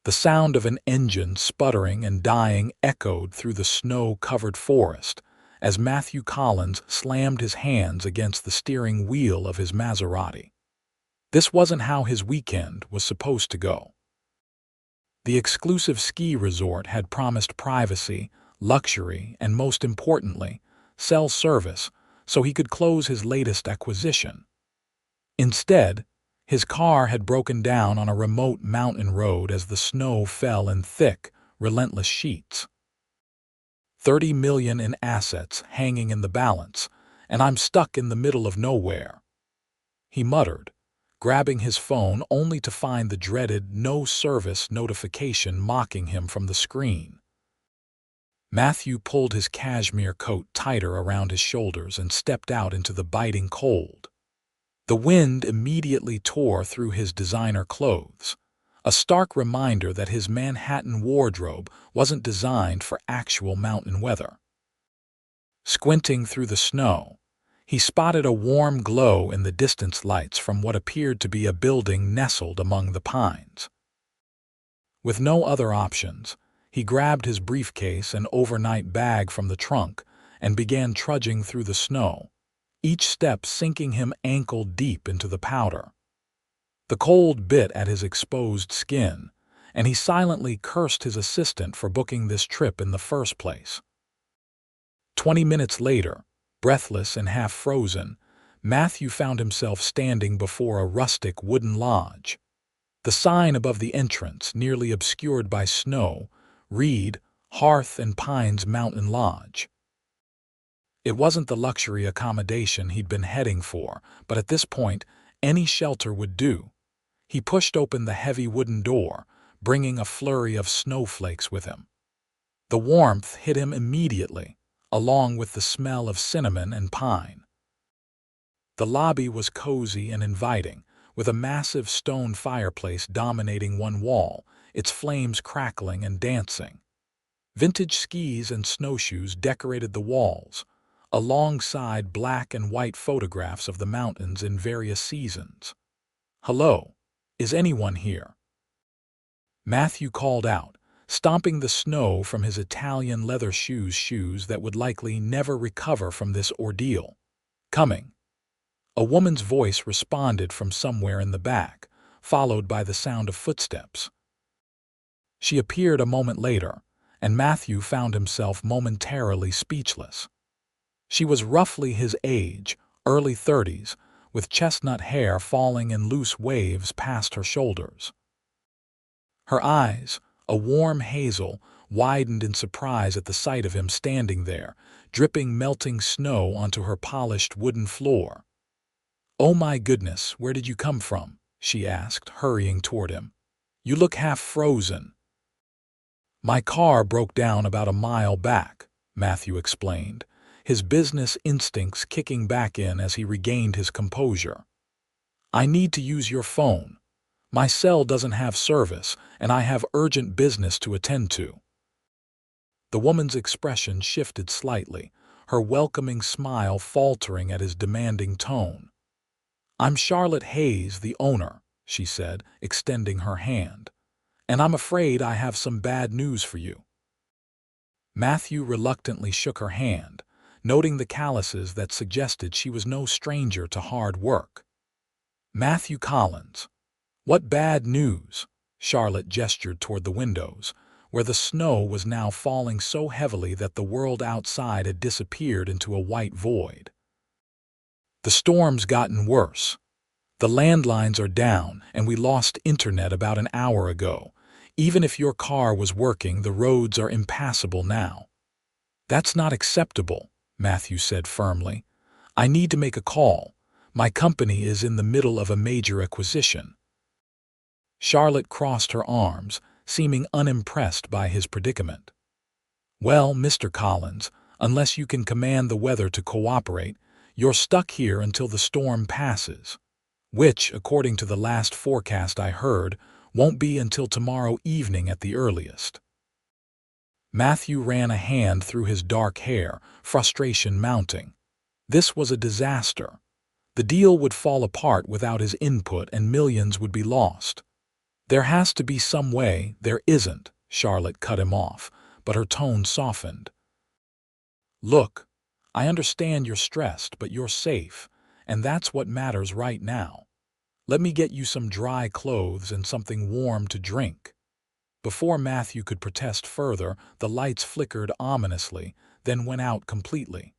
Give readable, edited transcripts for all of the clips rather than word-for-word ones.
The sound of an engine sputtering and dying echoed through the snow-covered forest as Matthew Collins slammed his hands against the steering wheel of his Maserati. This wasn't how his weekend was supposed to go. The exclusive ski resort had promised privacy, luxury, and most importantly, cell service so he could close his latest acquisition. Instead, his car had broken down on a remote mountain road as the snow fell in thick, relentless sheets. $30 million in assets hanging in the balance, and I'm stuck in the middle of nowhere, he muttered, grabbing his phone only to find the dreaded no-service notification mocking him from the screen. Matthew pulled his cashmere coat tighter around his shoulders and stepped out into the biting cold. The wind immediately tore through his designer clothes, a stark reminder that his Manhattan wardrobe wasn't designed for actual mountain weather. Squinting through the snow, he spotted a warm glow in the distance lights from what appeared to be a building nestled among the pines. With no other options, he grabbed his briefcase and overnight bag from the trunk and began trudging through the snow, each step sinking him ankle-deep into the powder. The cold bit at his exposed skin, and he silently cursed his assistant for booking this trip in the first place. 20 minutes later, breathless and half-frozen, Matthew found himself standing before a rustic wooden lodge. The sign above the entrance, nearly obscured by snow, read, Hearth Pines Lodge. It wasn't the luxury accommodation he'd been heading for, but at this point, any shelter would do. He pushed open the heavy wooden door, bringing a flurry of snowflakes with him. The warmth hit him immediately, along with the smell of cinnamon and pine. The lobby was cozy and inviting, with a massive stone fireplace dominating one wall, its flames crackling and dancing. Vintage skis and snowshoes decorated the walls, alongside black and white photographs of the mountains in various seasons. "Hello, is anyone here?" Matthew called out, stomping the snow from his Italian leather shoes that would likely never recover from this ordeal. "Coming." A woman's voice responded from somewhere in the back, followed by the sound of footsteps. She appeared a moment later, and Matthew found himself momentarily speechless. She was roughly his age, early 30s, with chestnut hair falling in loose waves past her shoulders. Her eyes, a warm hazel, widened in surprise at the sight of him standing there, dripping melting snow onto her polished wooden floor. "Oh my goodness, where did you come from?" she asked, hurrying toward him. "You look half frozen." "My car broke down about a mile back," Matthew explained, his business instincts kicking back in as he regained his composure. "I need to use your phone. My cell doesn't have service, and I have urgent business to attend to." The woman's expression shifted slightly, her welcoming smile faltering at his demanding tone. "I'm Charlotte Hayes, the owner," she said, extending her hand. "And I'm afraid I have some bad news for you." Matthew reluctantly shook her hand, noting the calluses that suggested she was no stranger to hard work. "Matthew Collins. What bad news?" Charlotte gestured toward the windows, where the snow was now falling so heavily that the world outside had disappeared into a white void. "The storm's gotten worse. The landlines are down, and we lost internet about an hour ago. Even if your car was working, the roads are impassable now." "That's not acceptable," Matthew said firmly. "I need to make a call. My company is in the middle of a major acquisition." Charlotte crossed her arms, seeming unimpressed by his predicament. "Well, Mr. Collins, unless you can command the weather to cooperate, you're stuck here until the storm passes, which, according to the last forecast I heard, won't be until tomorrow evening at the earliest." Matthew ran a hand through his dark hair, frustration mounting. This was a disaster. The deal would fall apart without his input and millions would be lost. "There has to be some way." "There isn't," Charlotte cut him off, but her tone softened. "Look, I understand you're stressed, but you're safe, and that's what matters right now. Let me get you some dry clothes and something warm to drink." Before Matthew could protest further, the lights flickered ominously, then went out completely.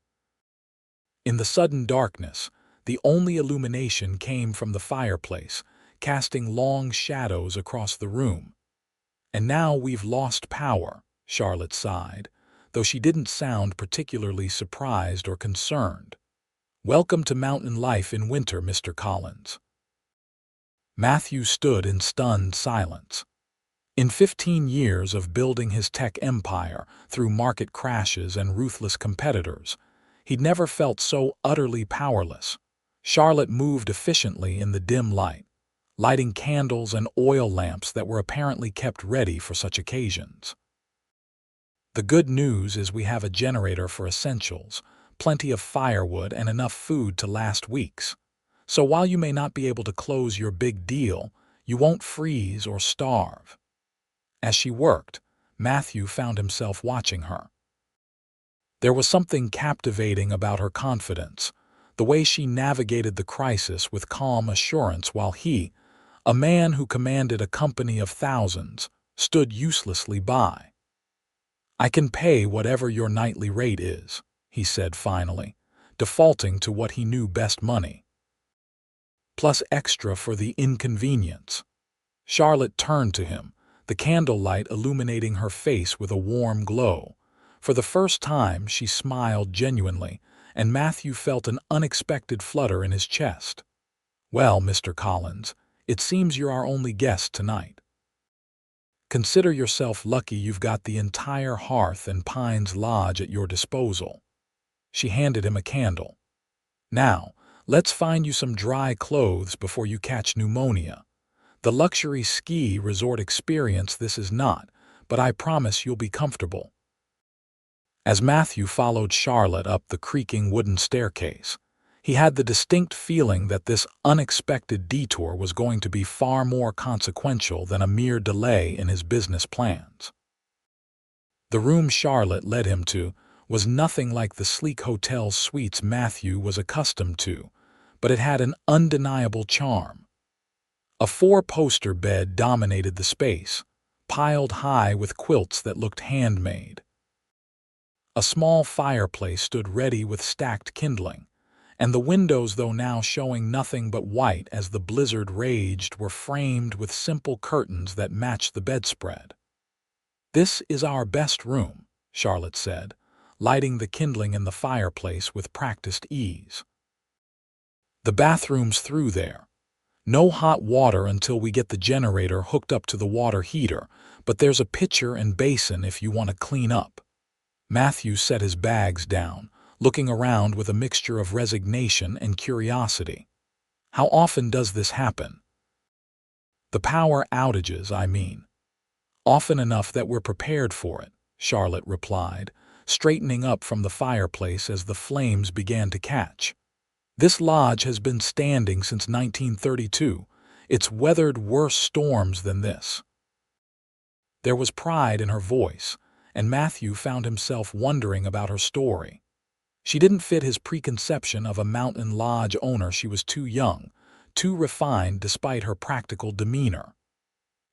In the sudden darkness, the only illumination came from the fireplace, casting long shadows across the room. "And now we've lost power," Charlotte sighed, though she didn't sound particularly surprised or concerned. "Welcome to mountain life in winter, Mr. Collins." Matthew stood in stunned silence. In 15 years of building his tech empire through market crashes and ruthless competitors, he'd never felt so utterly powerless. Charlotte moved efficiently in the dim light, lighting candles and oil lamps that were apparently kept ready for such occasions. "The good news is we have a generator for essentials, plenty of firewood, and enough food to last weeks. So while you may not be able to close your big deal, you won't freeze or starve." As she worked, Matthew found himself watching her. There was something captivating about her confidence, the way she navigated the crisis with calm assurance while he, a man who commanded a company of thousands, stood uselessly by. "I can pay whatever your nightly rate is," he said finally, defaulting to what he knew best: money. "Plus extra for the inconvenience." Charlotte turned to him, the candlelight illuminating her face with a warm glow. For the first time, she smiled genuinely, and Matthew felt an unexpected flutter in his chest. "Well, Mr. Collins, it seems you're our only guest tonight. Consider yourself lucky you've got the entire Hearth and Pines Lodge at your disposal." She handed him a candle. "Now, let's find you some dry clothes before you catch pneumonia. The luxury ski resort experience this is not, but I promise you'll be comfortable." As Matthew followed Charlotte up the creaking wooden staircase, he had the distinct feeling that this unexpected detour was going to be far more consequential than a mere delay in his business plans. The room Charlotte led him to was nothing like the sleek hotel suites Matthew was accustomed to, but it had an undeniable charm. A four-poster bed dominated the space, piled high with quilts that looked handmade. A small fireplace stood ready with stacked kindling, and the windows, though now showing nothing but white as the blizzard raged, were framed with simple curtains that matched the bedspread. "This is our best room," Charlotte said, lighting the kindling in the fireplace with practiced ease. "The bathroom's through there. No hot water until we get the generator hooked up to the water heater, but there's a pitcher and basin if you want to clean up." Matthew set his bags down, looking around with a mixture of resignation and curiosity. "How often does this happen?" "The power outages, I mean." "Often enough that we're prepared for it," Charlotte replied, straightening up from the fireplace as the flames began to catch. "This lodge has been standing since 1932. It's weathered worse storms than this." There was pride in her voice, and Matthew found himself wondering about her story. She didn't fit his preconception of a mountain lodge owner. She was too young, too refined despite her practical demeanor.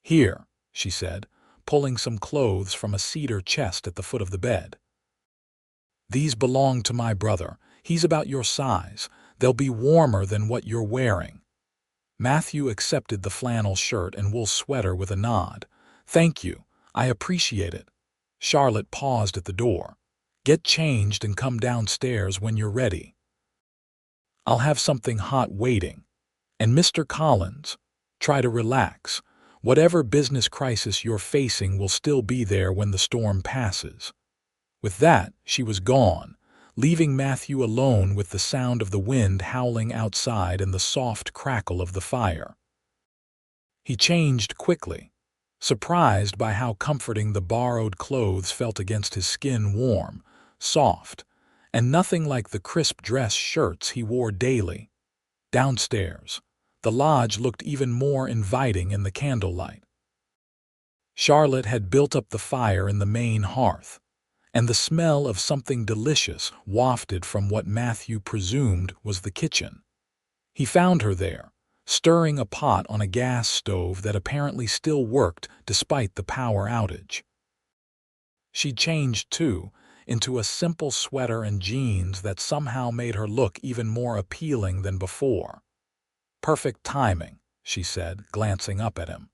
"Here," she said, pulling some clothes from a cedar chest at the foot of the bed. "These belong to my brother. He's about your size. They'll be warmer than what you're wearing." Matthew accepted the flannel shirt and wool sweater with a nod. "Thank you. I appreciate it." Charlotte paused at the door. "Get changed and come downstairs when you're ready. I'll have something hot waiting. And Mr. Collins, try to relax. Whatever business crisis you're facing will still be there when the storm passes." With that, she was gone, leaving Matthew alone with the sound of the wind howling outside and the soft crackle of the fire. He changed quickly, surprised by how comforting the borrowed clothes felt against his skin, warm, soft, and nothing like the crisp dress shirts he wore daily. Downstairs, the lodge looked even more inviting in the candlelight. Charlotte had built up the fire in the main hearth, and the smell of something delicious wafted from what Matthew presumed was the kitchen. He found her there, stirring a pot on a gas stove that apparently still worked despite the power outage. She'd changed, too, into a simple sweater and jeans that somehow made her look even more appealing than before. "Perfect timing," she said, glancing up at him.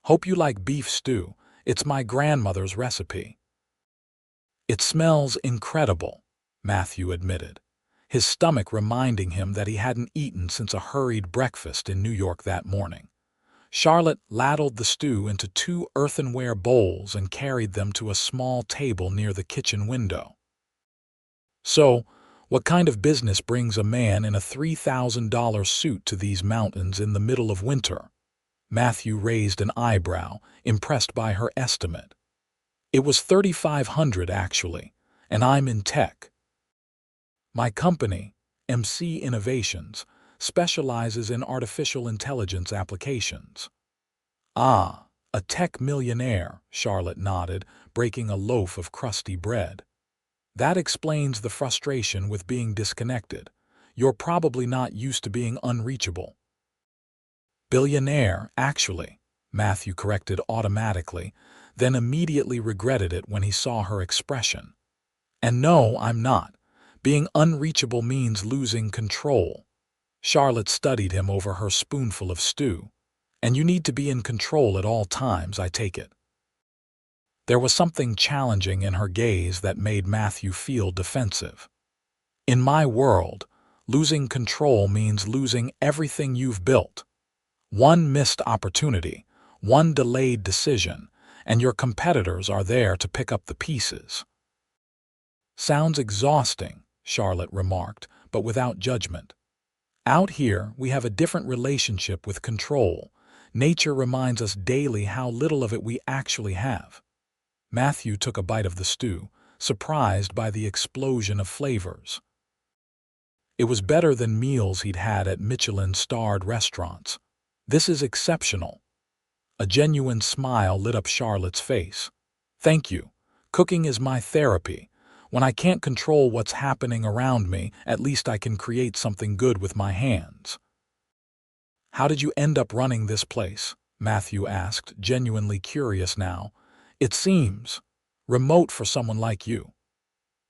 "Hope you like beef stew. It's my grandmother's recipe." "It smells incredible," Matthew admitted, his stomach reminding him that he hadn't eaten since a hurried breakfast in New York that morning. Charlotte ladled the stew into 2 earthenware bowls and carried them to a small table near the kitchen window. "So, what kind of business brings a man in a $3,000 suit to these mountains in the middle of winter?" Matthew raised an eyebrow, impressed by her estimate. "It was $3,500 actually, and I'm in tech. My company, MC Innovations, specializes in artificial intelligence applications." "Ah, a tech millionaire," Charlotte nodded, breaking a loaf of crusty bread. "That explains the frustration with being disconnected. You're probably not used to being unreachable." "Billionaire, actually," Matthew corrected automatically, then immediately regretted it when he saw her expression. "And no, I'm not. Being unreachable means losing control." Charlotte studied him over her spoonful of stew. "And you need to be in control at all times, I take it." There was something challenging in her gaze that made Matthew feel defensive. "In my world, losing control means losing everything you've built. One missed opportunity, one delayed decision, and your competitors are there to pick up the pieces." "Sounds exhausting," Charlotte remarked, but without judgment. "Out here, we have a different relationship with control. Nature reminds us daily how little of it we actually have." Matthew took a bite of the stew, surprised by the explosion of flavors. It was better than meals he'd had at Michelin-starred restaurants. "This is exceptional." A genuine smile lit up Charlotte's face. "Thank you. Cooking is my therapy. When I can't control what's happening around me, at least I can create something good with my hands." "How did you end up running this place?" Matthew asked, genuinely curious now. "It seems remote for someone like you."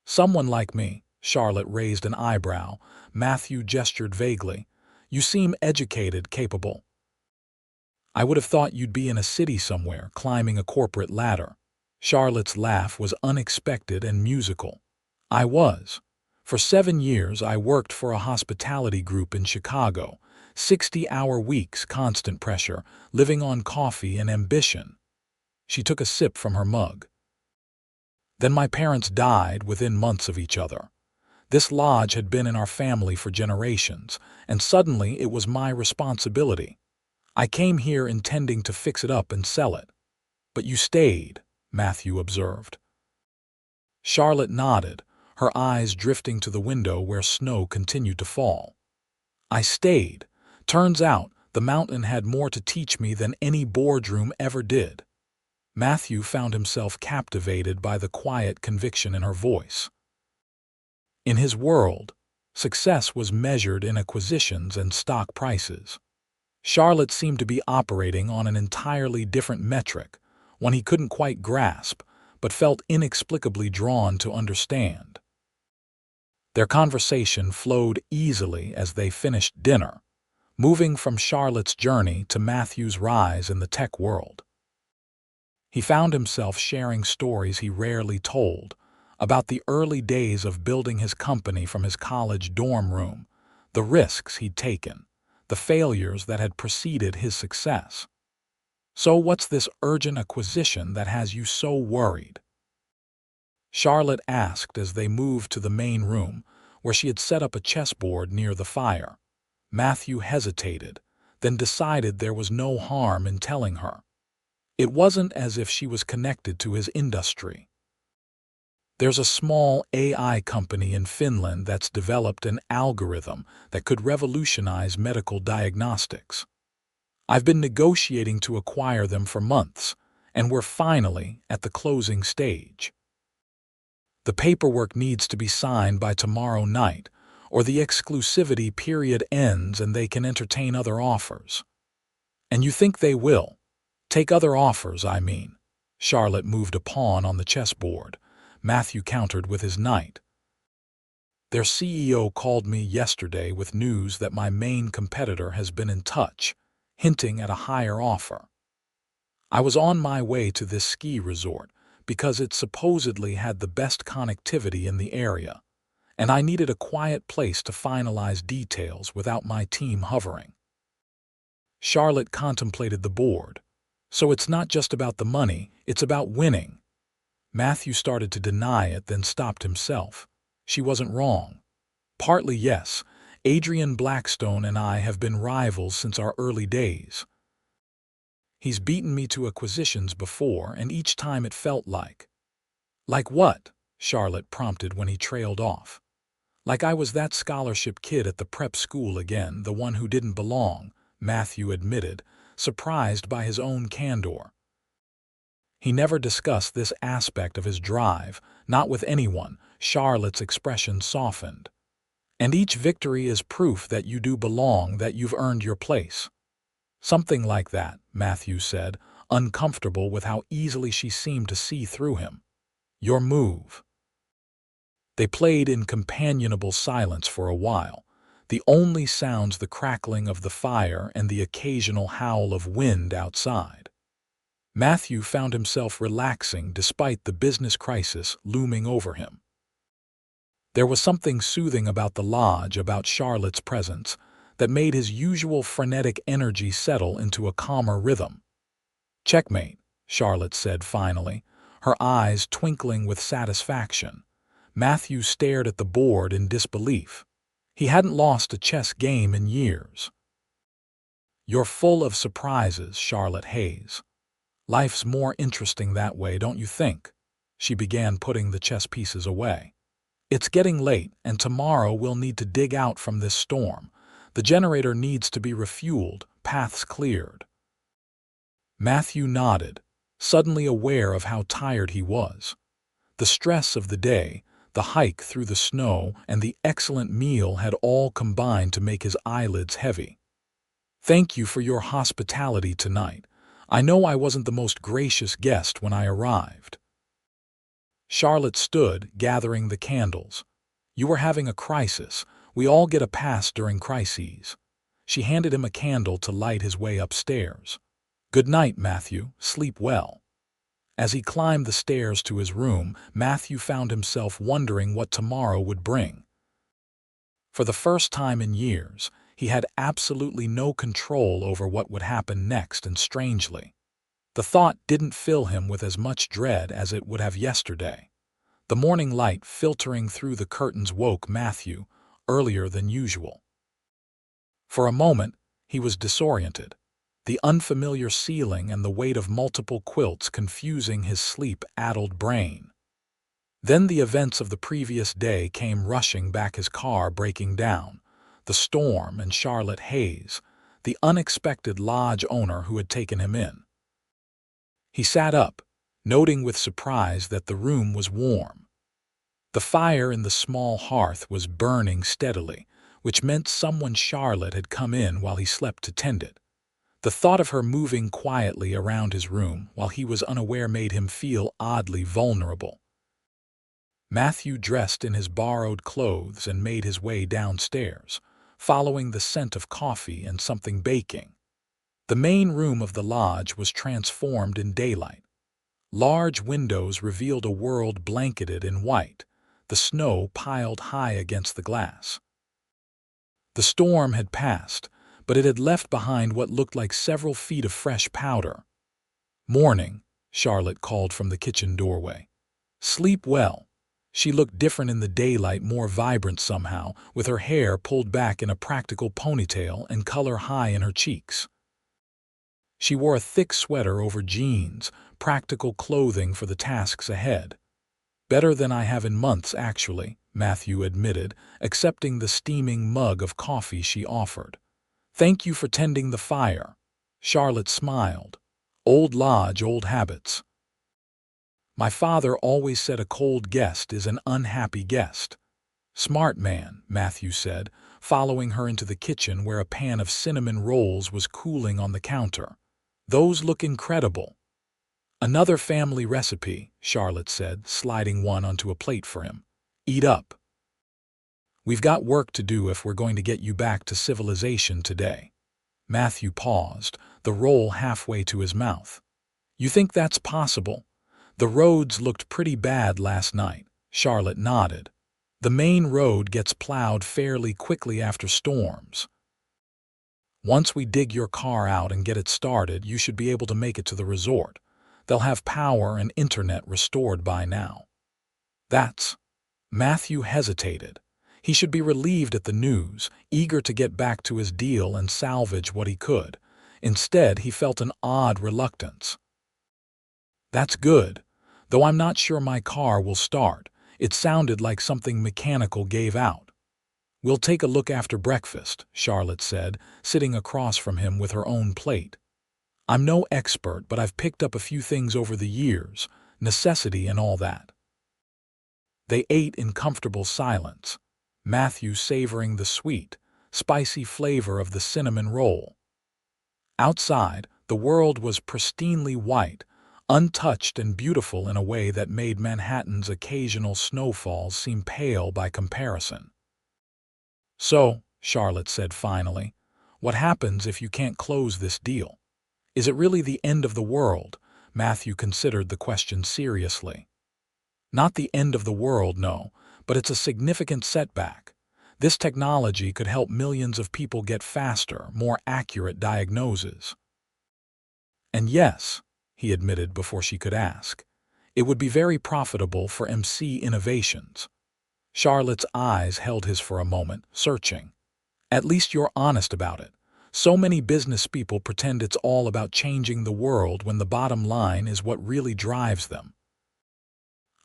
"Someone like me?" Charlotte raised an eyebrow. Matthew gestured vaguely. "You seem educated, capable. I would have thought you'd be in a city somewhere, climbing a corporate ladder." Charlotte's laugh was unexpected and musical. "I was. For 7 years I worked for a hospitality group in Chicago. 60-hour weeks, constant pressure, living on coffee and ambition." She took a sip from her mug. "Then my parents died within months of each other. This lodge had been in our family for generations, and suddenly it was my responsibility. I came here intending to fix it up and sell it." "But you stayed," Matthew observed. Charlotte nodded, her eyes drifting to the window where snow continued to fall. "I stayed. Turns out, the mountain had more to teach me than any boardroom ever did." Matthew found himself captivated by the quiet conviction in her voice. In his world, success was measured in acquisitions and stock prices. Charlotte seemed to be operating on an entirely different metric, one he couldn't quite grasp, but felt inexplicably drawn to understand. Their conversation flowed easily as they finished dinner, moving from Charlotte's journey to Matthew's rise in the tech world. He found himself sharing stories he rarely told, about the early days of building his company from his college dorm room, the risks he'd taken, the failures that had preceded his success. "So what's this urgent acquisition that has you so worried?" Charlotte asked as they moved to the main room, where she had set up a chessboard near the fire. Matthew hesitated, then decided there was no harm in telling her. It wasn't as if she was connected to his industry. "There's a small AI company in Finland that's developed an algorithm that could revolutionize medical diagnostics. I've been negotiating to acquire them for months, and we're finally at the closing stage. The paperwork needs to be signed by tomorrow night, or the exclusivity period ends and they can entertain other offers. And you think they will? Take other offers, I mean. Charlotte moved a pawn on the chessboard. Matthew countered with his knight. Their CEO called me yesterday with news that my main competitor has been in touch, hinting at a higher offer. I was on my way to this ski resort because it supposedly had the best connectivity in the area, and I needed a quiet place to finalize details without my team hovering. Charlotte contemplated the board. So it's not just about the money, it's about winning. Matthew started to deny it, then stopped himself. She wasn't wrong. Partly yes, Adrian Blackstone and I have been rivals since our early days. He's beaten me to acquisitions before, and each time it felt like. Like what? Charlotte prompted when he trailed off. Like I was that scholarship kid at the prep school again, the one who didn't belong, Matthew admitted, surprised by his own candor. He never discussed this aspect of his drive, not with anyone. Charlotte's expression softened. And each victory is proof that you do belong, that you've earned your place. Something like that, Matthew said, uncomfortable with how easily she seemed to see through him. Your move. They played in companionable silence for a while, the only sounds the crackling of the fire and the occasional howl of wind outside. Matthew found himself relaxing despite the business crisis looming over him. There was something soothing about the lodge, about Charlotte's presence, that made his usual frenetic energy settle into a calmer rhythm. Checkmate, Charlotte said finally, her eyes twinkling with satisfaction. Matthew stared at the board in disbelief. He hadn't lost a chess game in years. You're full of surprises, Charlotte Hayes. Life's more interesting that way, don't you think? She began putting the chess pieces away. It's getting late, and tomorrow we'll need to dig out from this storm. The generator needs to be refueled, paths cleared. Matthew nodded, suddenly aware of how tired he was. The stress of the day, the hike through the snow, and the excellent meal had all combined to make his eyelids heavy. Thank you for your hospitality tonight. I know I wasn't the most gracious guest when I arrived. Charlotte stood, gathering the candles. You were having a crisis. We all get a pass during crises. She handed him a candle to light his way upstairs. Good night, Matthew. Sleep well. As he climbed the stairs to his room, Matthew found himself wondering what tomorrow would bring. For the first time in years, he had absolutely no control over what would happen next, and strangely, the thought didn't fill him with as much dread as it would have yesterday. The morning light filtering through the curtains woke Matthew earlier than usual. For a moment, he was disoriented, the unfamiliar ceiling and the weight of multiple quilts confusing his sleep-addled brain. Then the events of the previous day came rushing back, his car breaking down, the storm, and Charlotte Hayes, the unexpected lodge owner who had taken him in. He sat up, noting with surprise that the room was warm. The fire in the small hearth was burning steadily, which meant someone Charlotte had come in while he slept to tend it. The thought of her moving quietly around his room while he was unaware made him feel oddly vulnerable. Matthew dressed in his borrowed clothes and made his way downstairs, following the scent of coffee and something baking. The main room of the lodge was transformed in daylight. Large windows revealed a world blanketed in white, the snow piled high against the glass. The storm had passed, but it had left behind what looked like several feet of fresh powder. Morning, Charlotte called from the kitchen doorway. Sleep well. She looked different in the daylight, more vibrant somehow, with her hair pulled back in a practical ponytail and color high in her cheeks. She wore a thick sweater over jeans, practical clothing for the tasks ahead. Better than I have in months, actually, Matthew admitted, accepting the steaming mug of coffee she offered. Thank you for tending the fire. Charlotte smiled. Old lodge, old habits. My father always said a cold guest is an unhappy guest. Smart man, Matthew said, following her into the kitchen where a pan of cinnamon rolls was cooling on the counter. Those look incredible. Another family recipe, Charlotte said, sliding one onto a plate for him. Eat up. We've got work to do if we're going to get you back to civilization today. Matthew paused, the roll halfway to his mouth. You think that's possible? The roads looked pretty bad last night. Charlotte nodded. The main road gets plowed fairly quickly after storms. Once we dig your car out and get it started, you should be able to make it to the resort. They'll have power and internet restored by now. That's... Matthew hesitated. He should be relieved at the news, eager to get back to his deal and salvage what he could. Instead, he felt an odd reluctance. That's good, though I'm not sure my car will start. It sounded like something mechanical gave out. We'll take a look after breakfast, Charlotte said, sitting across from him with her own plate. I'm no expert, but I've picked up a few things over the years, necessity and all that. They ate in comfortable silence, Matthew savoring the sweet, spicy flavor of the cinnamon roll. Outside, the world was pristinely white, untouched and beautiful in a way that made Manhattan's occasional snowfalls seem pale by comparison. So, Charlotte said finally, what happens if you can't close this deal? Is it really the end of the world? Matthew considered the question seriously. Not the end of the world, no, but it's a significant setback. This technology could help millions of people get faster, more accurate diagnoses. And yes, he admitted before she could ask, it would be very profitable for MC Innovations. Charlotte's eyes held his for a moment, searching. At least you're honest about it. So many business people pretend it's all about changing the world when the bottom line is what really drives them.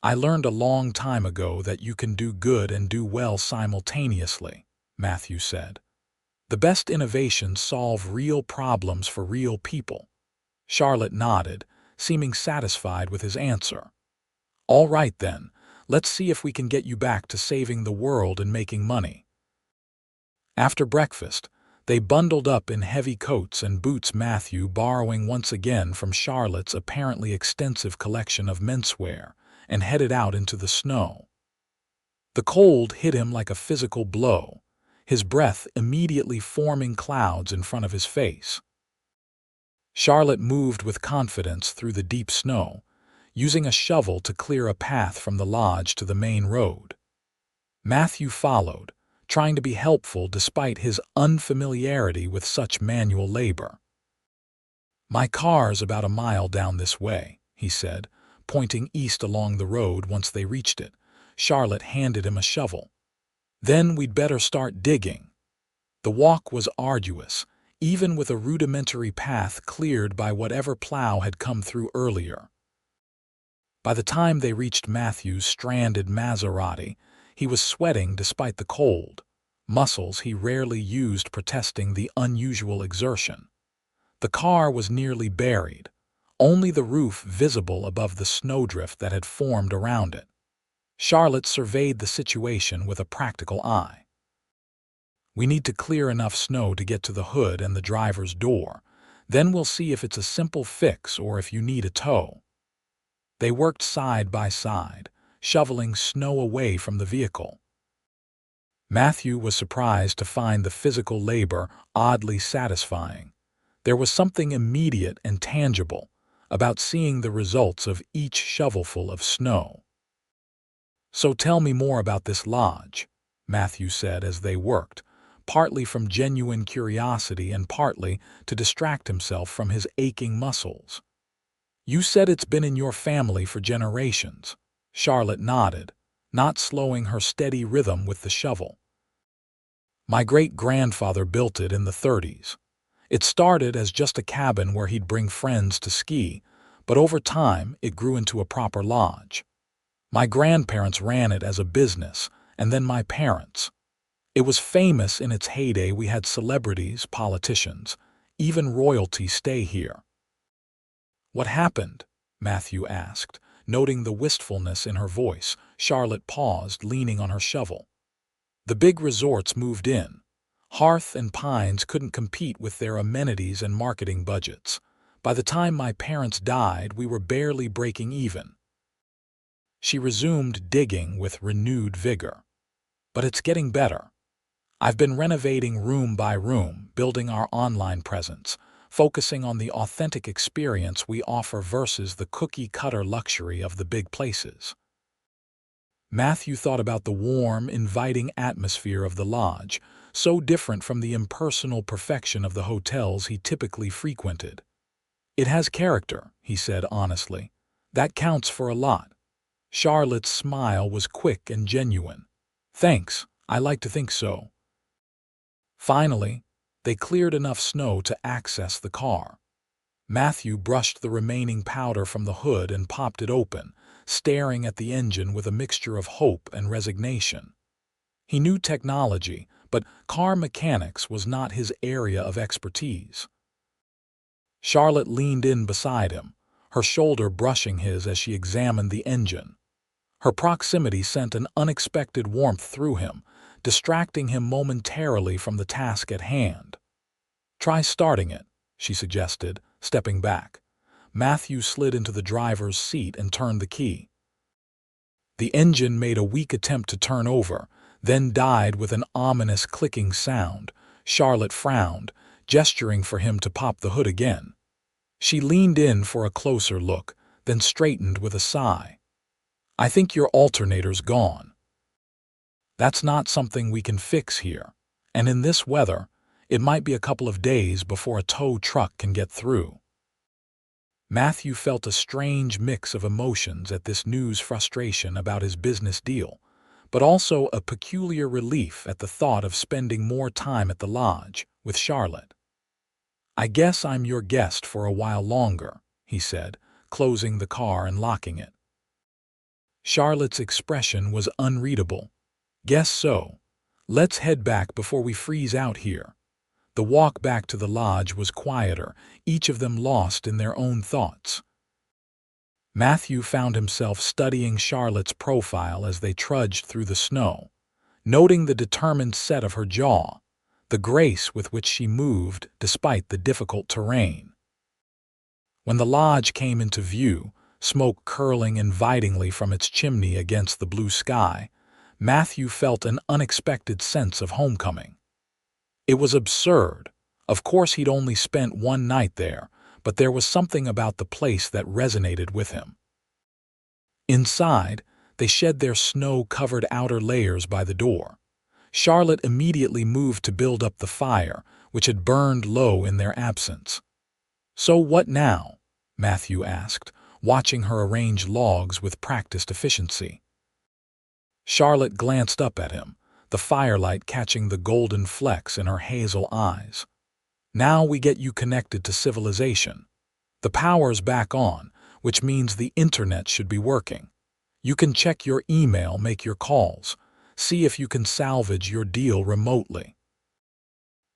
I learned a long time ago that you can do good and do well simultaneously, Matthew said. The best innovations solve real problems for real people. Charlotte nodded, seeming satisfied with his answer. All right then, let's see if we can get you back to saving the world and making money. After breakfast, they bundled up in heavy coats and boots, Matthew borrowing once again from Charlotte's apparently extensive collection of menswear, and headed out into the snow. The cold hit him like a physical blow, his breath immediately forming clouds in front of his face. Charlotte moved with confidence through the deep snow, using a shovel to clear a path from the lodge to the main road. Matthew followed, trying to be helpful despite his unfamiliarity with such manual labor. My car's about a mile down this way, he said, pointing east along the road. Once they reached it, Charlotte handed him a shovel. Then we'd better start digging. The walk was arduous, even with a rudimentary path cleared by whatever plow had come through earlier. By the time they reached Matthew's stranded Maserati, he was sweating despite the cold, muscles he rarely used protesting the unusual exertion. The car was nearly buried, only the roof visible above the snowdrift that had formed around it. Charlotte surveyed the situation with a practical eye. We need to clear enough snow to get to the hood and the driver's door. Then we'll see if it's a simple fix or if you need a tow. They worked side by side, shoveling snow away from the vehicle. Matthew was surprised to find the physical labor oddly satisfying. There was something immediate and tangible about seeing the results of each shovelful of snow. So tell me more about this lodge, Matthew said as they worked, partly from genuine curiosity and partly to distract himself from his aching muscles. You said it's been in your family for generations. Charlotte nodded, not slowing her steady rhythm with the shovel. My great-grandfather built it in the 30s. It started as just a cabin where he'd bring friends to ski, but over time it grew into a proper lodge. My grandparents ran it as a business, and then my parents. It was famous in its heyday. We had celebrities, politicians, even royalty stay here. "What happened?" Matthew asked. Noting the wistfulness in her voice, Charlotte paused, leaning on her shovel. The big resorts moved in. Hearth and Pines couldn't compete with their amenities and marketing budgets. By the time my parents died, we were barely breaking even. She resumed digging with renewed vigor. But it's getting better. I've been renovating room by room, building our online presence, focusing on the authentic experience we offer versus the cookie-cutter luxury of the big places. Matthew thought about the warm, inviting atmosphere of the lodge, so different from the impersonal perfection of the hotels he typically frequented. "It has character," he said honestly. "That counts for a lot." Charlotte's smile was quick and genuine. "Thanks, I like to think so." Finally, they cleared enough snow to access the car. Matthew brushed the remaining powder from the hood and popped it open, staring at the engine with a mixture of hope and resignation. He knew technology, but car mechanics was not his area of expertise. Charlotte leaned in beside him, her shoulder brushing his as she examined the engine. Her proximity sent an unexpected warmth through him, distracting him momentarily from the task at hand. "Try starting it," she suggested, stepping back. Matthew slid into the driver's seat and turned the key. The engine made a weak attempt to turn over, then died with an ominous clicking sound. Charlotte frowned, gesturing for him to pop the hood again. She leaned in for a closer look, then straightened with a sigh. "I think your alternator's gone." "That's not something we can fix here, and in this weather, it might be a couple of days before a tow truck can get through." Matthew felt a strange mix of emotions at this news: frustration about his business deal, but also a peculiar relief at the thought of spending more time at the lodge with Charlotte. "I guess I'm your guest for a while longer," he said, closing the car and locking it. Charlotte's expression was unreadable. "Guess so. Let's head back before we freeze out here." The walk back to the lodge was quieter, each of them lost in their own thoughts. Matthew found himself studying Charlotte's profile as they trudged through the snow, noting the determined set of her jaw, the grace with which she moved despite the difficult terrain. When the lodge came into view, smoke curling invitingly from its chimney against the blue sky, Matthew felt an unexpected sense of homecoming. It was absurd. Of course he'd only spent one night there, but there was something about the place that resonated with him. Inside, they shed their snow-covered outer layers by the door. Charlotte immediately moved to build up the fire, which had burned low in their absence. "So what now?" Matthew asked, watching her arrange logs with practiced efficiency. Charlotte glanced up at him, the firelight catching the golden flecks in her hazel eyes. "Now we get you connected to civilization. The power's back on, which means the internet should be working. You can check your email, make your calls, see if you can salvage your deal remotely."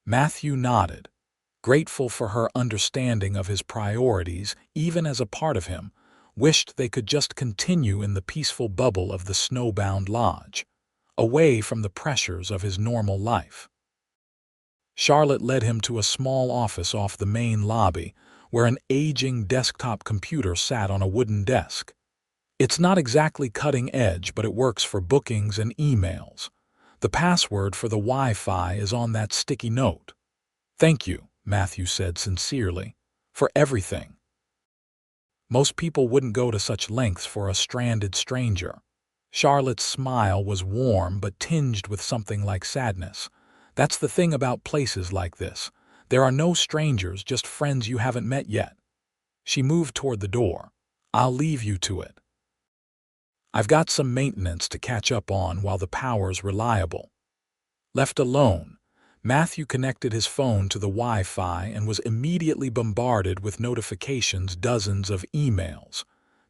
Matthew nodded, grateful for her understanding of his priorities, even as a part of him wished they could just continue in the peaceful bubble of the snowbound lodge, away from the pressures of his normal life. Charlotte led him to a small office off the main lobby, where an aging desktop computer sat on a wooden desk. "It's not exactly cutting edge, but it works for bookings and emails. The password for the Wi-Fi is on that sticky note." "Thank you," Matthew said sincerely, "for everything." Most people wouldn't go to such lengths for a stranded stranger. Charlotte's smile was warm but tinged with something like sadness. "That's the thing about places like this. There are no strangers, just friends you haven't met yet." She moved toward the door. "I'll leave you to it. I've got some maintenance to catch up on while the power's reliable." Left alone, Matthew connected his phone to the Wi-Fi and was immediately bombarded with notifications, dozens of emails,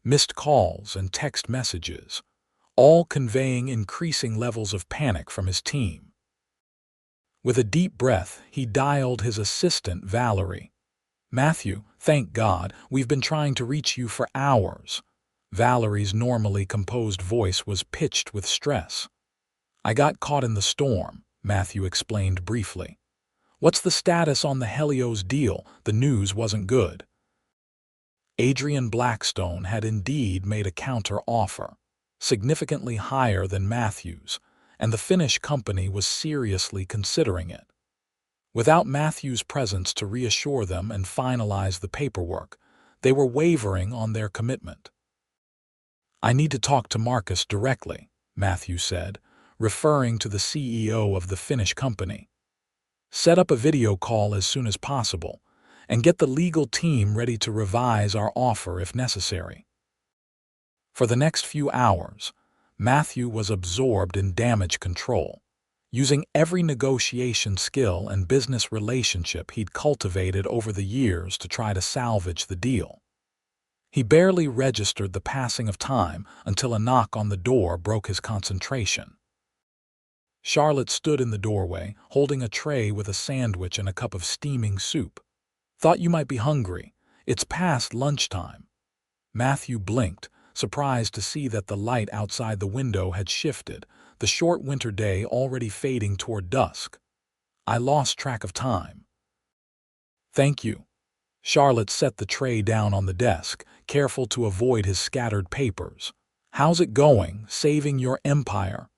missed calls, and text messages, all conveying increasing levels of panic from his team. With a deep breath, he dialed his assistant, Valerie. Matthew, thank God, we've been trying to reach you for hours. Valerie's normally composed voice was pitched with stress. I got caught in the storm, Matthew explained briefly. What's the status on the Helios deal? The news wasn't good. Adrian Blackstone had indeed made a counter-offer, significantly higher than Matthew's, and the Finnish company was seriously considering it. Without Matthew's presence to reassure them and finalize the paperwork, they were wavering on their commitment. I need to talk to Marcus directly, Matthew said, referring to the CEO of the Finnish company. Set up a video call as soon as possible, and get the legal team ready to revise our offer if necessary. For the next few hours, Matthew was absorbed in damage control, using every negotiation skill and business relationship he'd cultivated over the years to try to salvage the deal. He barely registered the passing of time until a knock on the door broke his concentration. Charlotte stood in the doorway, holding a tray with a sandwich and a cup of steaming soup. Thought you might be hungry. It's past lunchtime. Matthew blinked, surprised to see that the light outside the window had shifted, the short winter day already fading toward dusk. I lost track of time. Thank you. Charlotte set the tray down on the desk, careful to avoid his scattered papers. How's it going, saving your empire?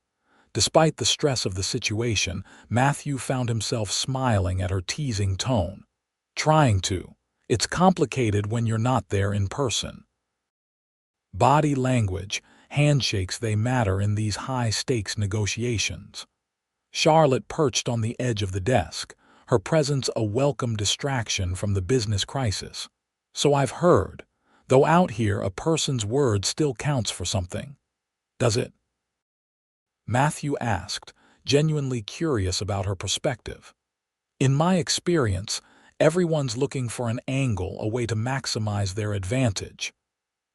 Despite the stress of the situation, Matthew found himself smiling at her teasing tone. Trying to. It's complicated when you're not there in person. Body language, handshakes, they matter in these high-stakes negotiations. Charlotte perched on the edge of the desk, her presence a welcome distraction from the business crisis. So I've heard. Though out here a person's word still counts for something. Does it? Matthew asked, genuinely curious about her perspective. In my experience, everyone's looking for an angle, a way to maximize their advantage.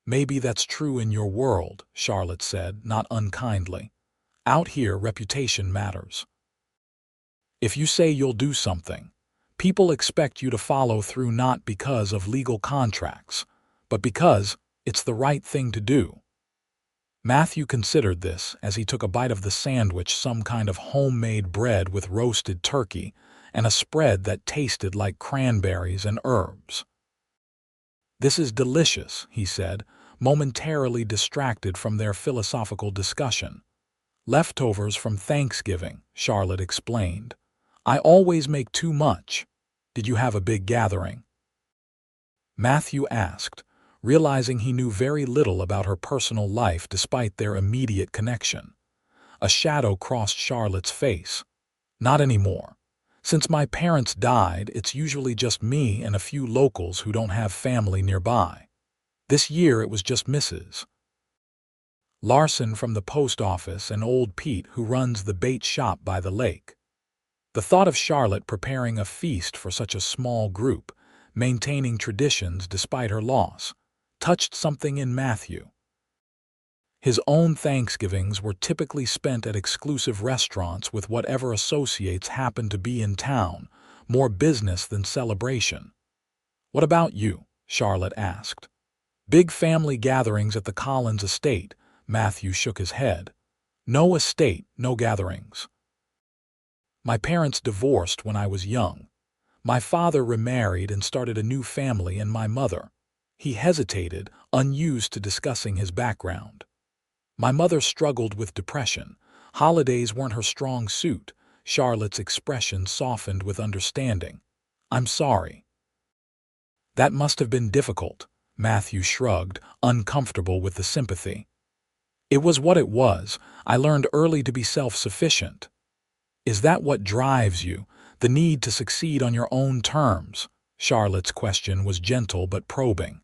Maybe that's true in your world, Charlotte said, not unkindly. Out here, reputation matters. If you say you'll do something, people expect you to follow through, not because of legal contracts, but because it's the right thing to do. Matthew considered this as he took a bite of the sandwich, some kind of homemade bread with roasted turkey and a spread that tasted like cranberries and herbs. This is delicious, he said, momentarily distracted from their philosophical discussion. Leftovers from Thanksgiving, Charlotte explained. I always make too much. Did you have a big gathering? Matthew asked, realizing he knew very little about her personal life despite their immediate connection. A shadow crossed Charlotte's face. Not anymore. Since my parents died, it's usually just me and a few locals who don't have family nearby. This year it was just Mrs. Larson from the post office and old Pete who runs the bait shop by the lake. The thought of Charlotte preparing a feast for such a small group, maintaining traditions despite her loss, touched something in Matthew. His own Thanksgivings were typically spent at exclusive restaurants with whatever associates happened to be in town, more business than celebration. What about you? Charlotte asked. Big family gatherings at the Collins estate. Matthew shook his head. No estate, no gatherings. My parents divorced when I was young. My father remarried and started a new family, and my mother. He hesitated, unused to discussing his background. My mother struggled with depression. Holidays weren't her strong suit. Charlotte's expression softened with understanding. I'm sorry. That must have been difficult. Matthew shrugged, uncomfortable with the sympathy. It was what it was. I learned early to be self-sufficient. Is that what drives you, the need to succeed on your own terms? Charlotte's question was gentle but probing.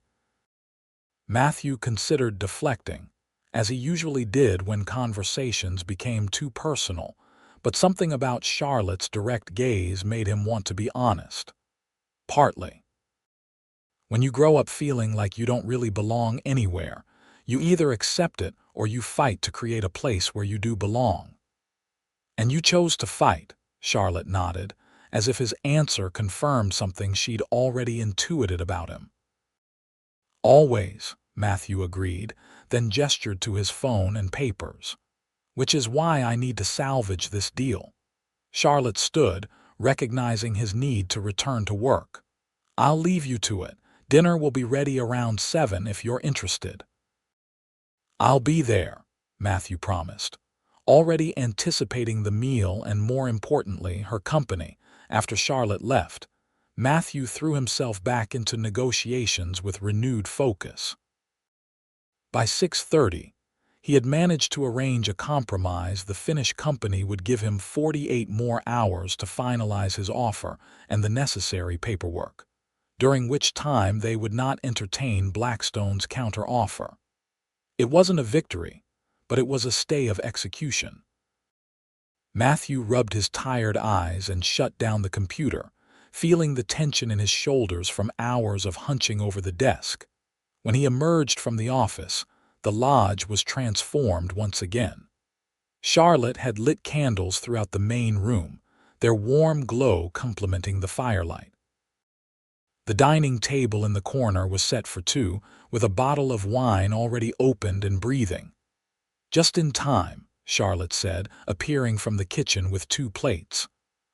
Matthew considered deflecting, as he usually did when conversations became too personal, but something about Charlotte's direct gaze made him want to be honest. Partly. When you grow up feeling like you don't really belong anywhere, you either accept it or you fight to create a place where you do belong. And you chose to fight, Charlotte nodded, as if his answer confirmed something she'd already intuited about him. "Always," Matthew agreed, then gestured to his phone and papers. "Which is why I need to salvage this deal." Charlotte stood, recognizing his need to return to work. "I'll leave you to it. Dinner will be ready around 7 if you're interested." "I'll be there," Matthew promised, already anticipating the meal and, more importantly, her company. After Charlotte left, Matthew threw himself back into negotiations with renewed focus. By 6:30, he had managed to arrange a compromise. The Finnish company would give him 48 more hours to finalize his offer and the necessary paperwork, during which time they would not entertain Blackstone's counter-offer. It wasn't a victory, but it was a stay of execution. Matthew rubbed his tired eyes and shut down the computer, feeling the tension in his shoulders from hours of hunching over the desk. When he emerged from the office, the lodge was transformed once again. Charlotte had lit candles throughout the main room, their warm glow complementing the firelight. The dining table in the corner was set for two, with a bottle of wine already opened and breathing. "Just in time," Charlotte said, appearing from the kitchen with 2 plates.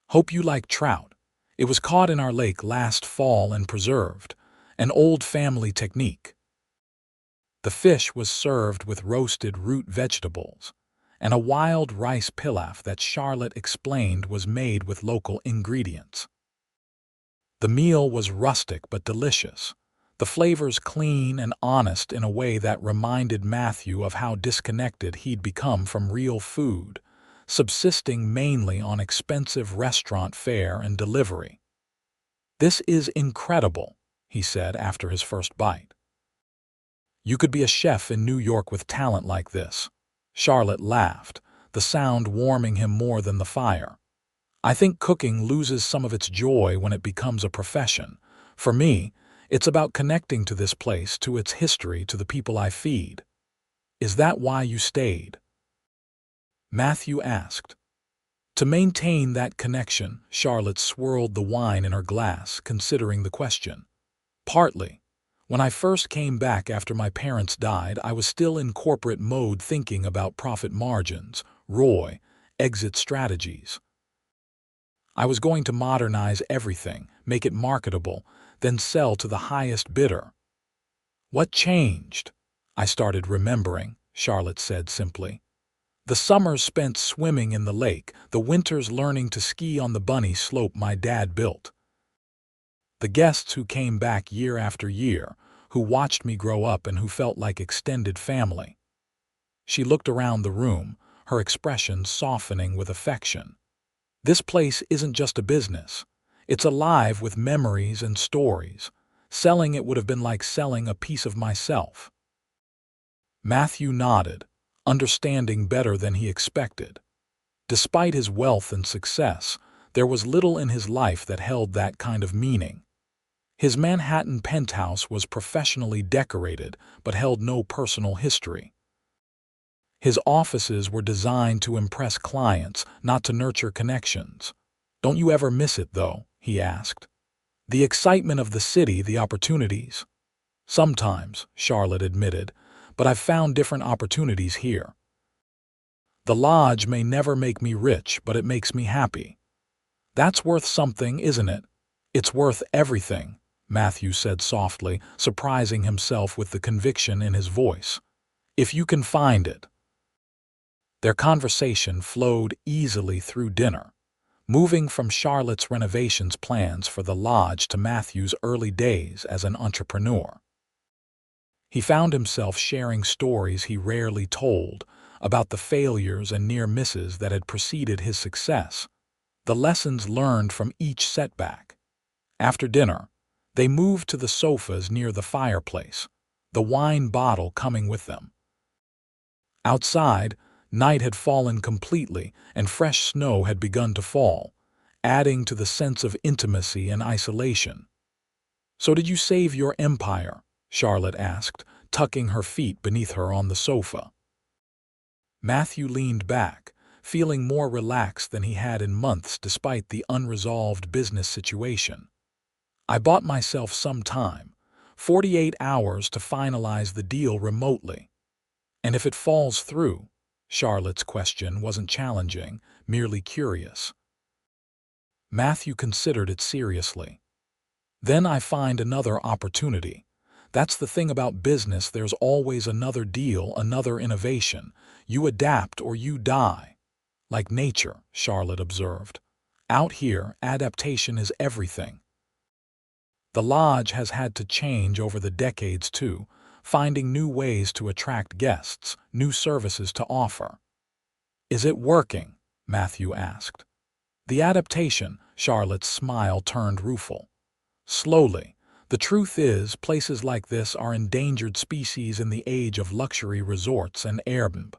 "Hope you like trout. It was caught in our lake last fall and preserved, an old family technique." The fish was served with roasted root vegetables and a wild rice pilaf that Charlotte explained was made with local ingredients. The meal was rustic but delicious, the flavors clean and honest in a way that reminded Matthew of how disconnected he'd become from real food, subsisting mainly on expensive restaurant fare and delivery. "This is incredible," he said after his first bite. "You could be a chef in New York with talent like this." Charlotte laughed, the sound warming him more than the fire. "I think cooking loses some of its joy when it becomes a profession. For me, it's about connecting to this place, to its history, to the people I feed." "Is that why you stayed?" Matthew asked. To maintain that connection, Charlotte swirled the wine in her glass, considering the question. "Partly. When I first came back after my parents died, I was still in corporate mode, thinking about profit margins, ROI, exit strategies. I was going to modernize everything, make it marketable, then sell to the highest bidder." "What changed?" "I started remembering," Charlotte said simply. "The summers spent swimming in the lake, the winters learning to ski on the bunny slope my dad built. The guests who came back year after year, who watched me grow up and who felt like extended family." She looked around the room, her expression softening with affection. "This place isn't just a business. It's alive with memories and stories. Selling it would have been like selling a piece of myself." Matthew nodded, understanding better than he expected. Despite his wealth and success, there was little in his life that held that kind of meaning. His Manhattan penthouse was professionally decorated but held no personal history. His offices were designed to impress clients, not to nurture connections. "Don't you ever miss it, though?" he asked. "The excitement of the city, the opportunities?" "Sometimes," Charlotte admitted, "but I've found different opportunities here. The lodge may never make me rich, but it makes me happy." "That's worth something, isn't it?" "It's worth everything," Matthew said softly, surprising himself with the conviction in his voice. "If you can find it." Their conversation flowed easily through dinner, moving from Charlotte's renovations plans for the lodge to Matthew's early days as an entrepreneur. He found himself sharing stories he rarely told about the failures and near misses that had preceded his success, the lessons learned from each setback. After dinner, they moved to the sofas near the fireplace, the wine bottle coming with them. Outside, night had fallen completely and fresh snow had begun to fall, adding to the sense of intimacy and isolation. "So did you save your empire?" Charlotte asked, tucking her feet beneath her on the sofa. Matthew leaned back, feeling more relaxed than he had in months despite the unresolved business situation. I bought myself some time, 48 hours to finalize the deal remotely. And if it falls through? Charlotte's question wasn't challenging, merely curious. Matthew considered it seriously. Then I find another opportunity. That's the thing about business, there's always another deal, another innovation. You adapt or you die. Like nature, Charlotte observed. Out here, adaptation is everything. The lodge has had to change over the decades too, finding new ways to attract guests, new services to offer. Is it working? Matthew asked. The adaptation, Charlotte's smile turned rueful. Slowly. The truth is, places like this are endangered species in the age of luxury resorts and Airbnb.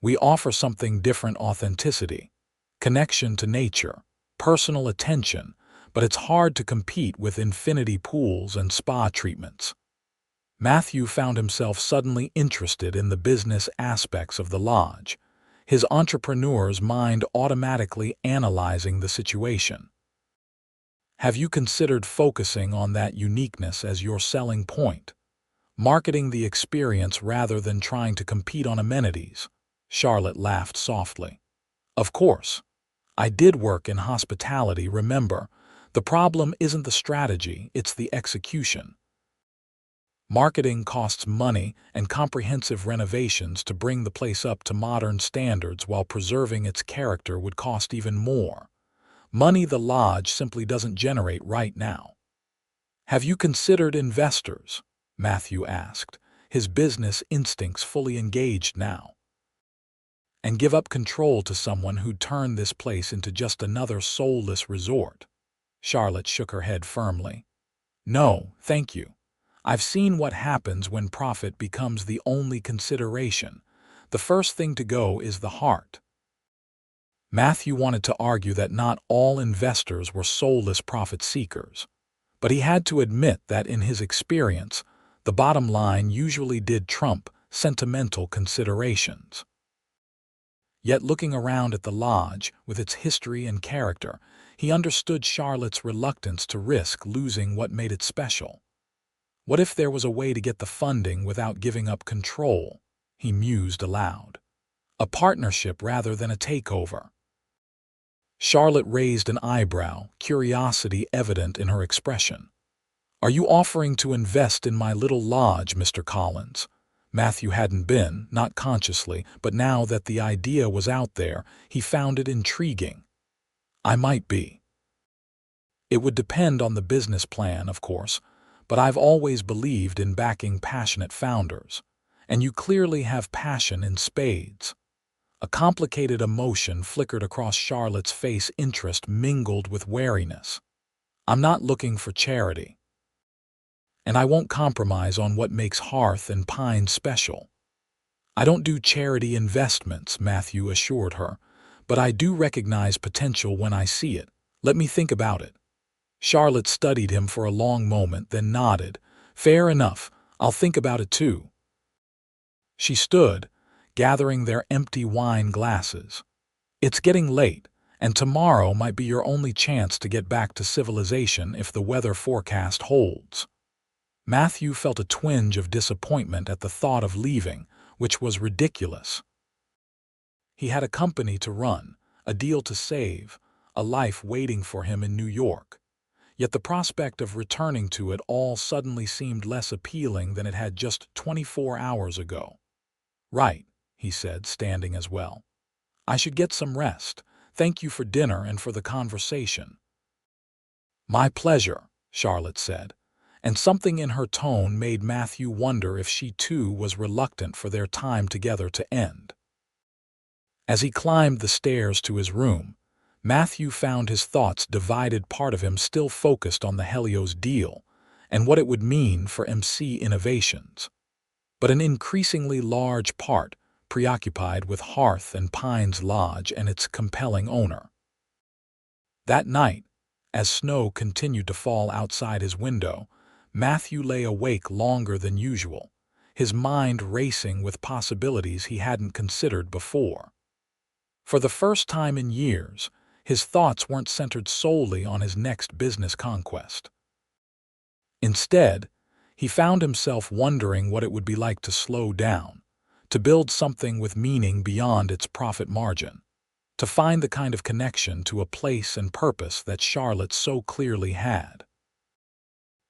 We offer something different: authenticity, connection to nature, personal attention, but it's hard to compete with infinity pools and spa treatments. Matthew found himself suddenly interested in the business aspects of the lodge, his entrepreneur's mind automatically analyzing the situation. Have you considered focusing on that uniqueness as your selling point? Marketing the experience rather than trying to compete on amenities? Charlotte laughed softly. Of course. I did work in hospitality, remember. The problem isn't the strategy, it's the execution. Marketing costs money, and comprehensive renovations to bring the place up to modern standards while preserving its character would cost even more. Money the lodge simply doesn't generate right now. Have you considered investors? Matthew asked, his business instincts fully engaged now. And give up control to someone who'd turn this place into just another soulless resort? Charlotte shook her head firmly. No, thank you. I've seen what happens when profit becomes the only consideration. The first thing to go is the heart. Matthew wanted to argue that not all investors were soulless profit seekers, but he had to admit that in his experience, the bottom line usually did trump sentimental considerations. Yet looking around at the lodge, with its history and character, he understood Charlotte's reluctance to risk losing what made it special. What if there was a way to get the funding without giving up control? He mused aloud. A partnership rather than a takeover. Charlotte raised an eyebrow, curiosity evident in her expression. Are you offering to invest in my little lodge, Mr. Collins? Matthew hadn't been, not consciously, but now that the idea was out there, he found it intriguing. I might be. It would depend on the business plan, of course, but I've always believed in backing passionate founders, and you clearly have passion in spades. A complicated emotion flickered across Charlotte's face, interest mingled with wariness. I'm not looking for charity. And I won't compromise on what makes Hearth and Pines special. I don't do charity investments, Matthew assured her, but I do recognize potential when I see it. Let me think about it. Charlotte studied him for a long moment, then nodded. Fair enough, I'll think about it too. She stood, gathering their empty wine glasses. It's getting late, and tomorrow might be your only chance to get back to civilization if the weather forecast holds. Matthew felt a twinge of disappointment at the thought of leaving, which was ridiculous. He had a company to run, a deal to save, a life waiting for him in New York. Yet the prospect of returning to it all suddenly seemed less appealing than it had just 24 hours ago. Right, he said, standing as well. I should get some rest. Thank you for dinner and for the conversation. My pleasure, Charlotte said, and something in her tone made Matthew wonder if she too was reluctant for their time together to end. As he climbed the stairs to his room, Matthew found his thoughts divided, part of him still focused on the Helios deal and what it would mean for MC Innovations, but an increasingly large part preoccupied with Hearth and Pines Lodge and its compelling owner. That night, as snow continued to fall outside his window, Matthew lay awake longer than usual, his mind racing with possibilities he hadn't considered before. For the first time in years, his thoughts weren't centered solely on his next business conquest. Instead, he found himself wondering what it would be like to slow down, to build something with meaning beyond its profit margin, to find the kind of connection to a place and purpose that Charlotte so clearly had.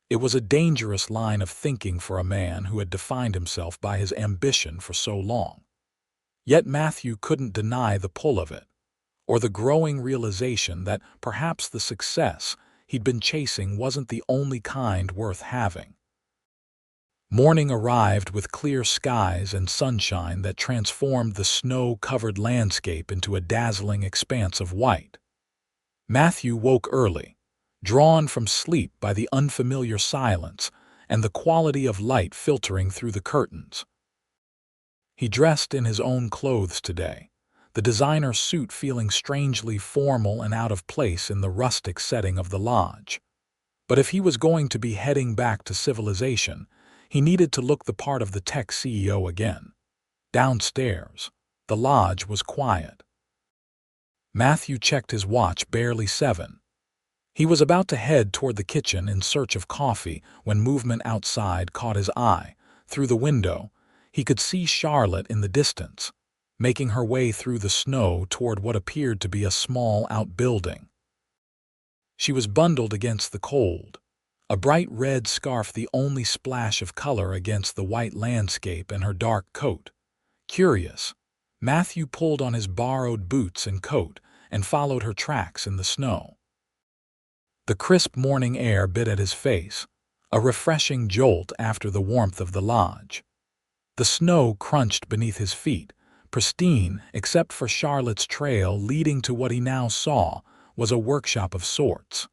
It was a dangerous line of thinking for a man who had defined himself by his ambition for so long. Yet Matthew couldn't deny the pull of it, or the growing realization that perhaps the success he'd been chasing wasn't the only kind worth having. Morning arrived with clear skies and sunshine that transformed the snow-covered landscape into a dazzling expanse of white. Matthew woke early, drawn from sleep by the unfamiliar silence and the quality of light filtering through the curtains. He dressed in his own clothes today, the designer suit feeling strangely formal and out of place in the rustic setting of the lodge. But if he was going to be heading back to civilization, he needed to look the part of the tech CEO again. Downstairs, the lodge was quiet. Matthew checked his watch, barely 7. He was about to head toward the kitchen in search of coffee when movement outside caught his eye. Through the window, he could see Charlotte in the distance, making her way through the snow toward what appeared to be a small outbuilding. She was bundled against the cold, a bright red scarf the only splash of color against the white landscape, and her dark coat. Curious, Matthew pulled on his borrowed boots and coat and followed her tracks in the snow. The crisp morning air bit at his face, a refreshing jolt after the warmth of the lodge. The snow crunched beneath his feet, pristine except for Charlotte's trail leading to what he now saw was a workshop of sorts.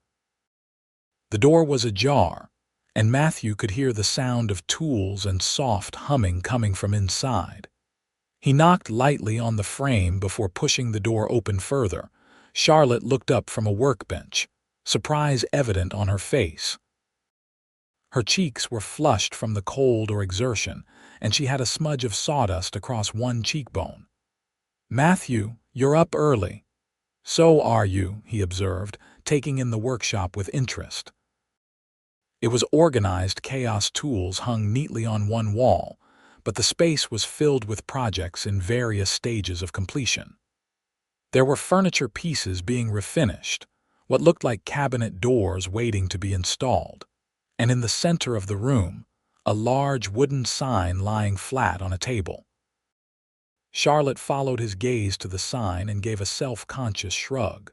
The door was ajar, and Matthew could hear the sound of tools and soft humming coming from inside. He knocked lightly on the frame before pushing the door open further. Charlotte looked up from a workbench, surprise evident on her face. Her cheeks were flushed from the cold or exertion, and she had a smudge of sawdust across one cheekbone. "Matthew, you're up early." "So are you," he observed, taking in the workshop with interest. It was organized chaos. Tools hung neatly on one wall, but the space was filled with projects in various stages of completion. There were furniture pieces being refinished, what looked like cabinet doors waiting to be installed, and in the center of the room, a large wooden sign lying flat on a table. Charlotte followed his gaze to the sign and gave a self-conscious shrug.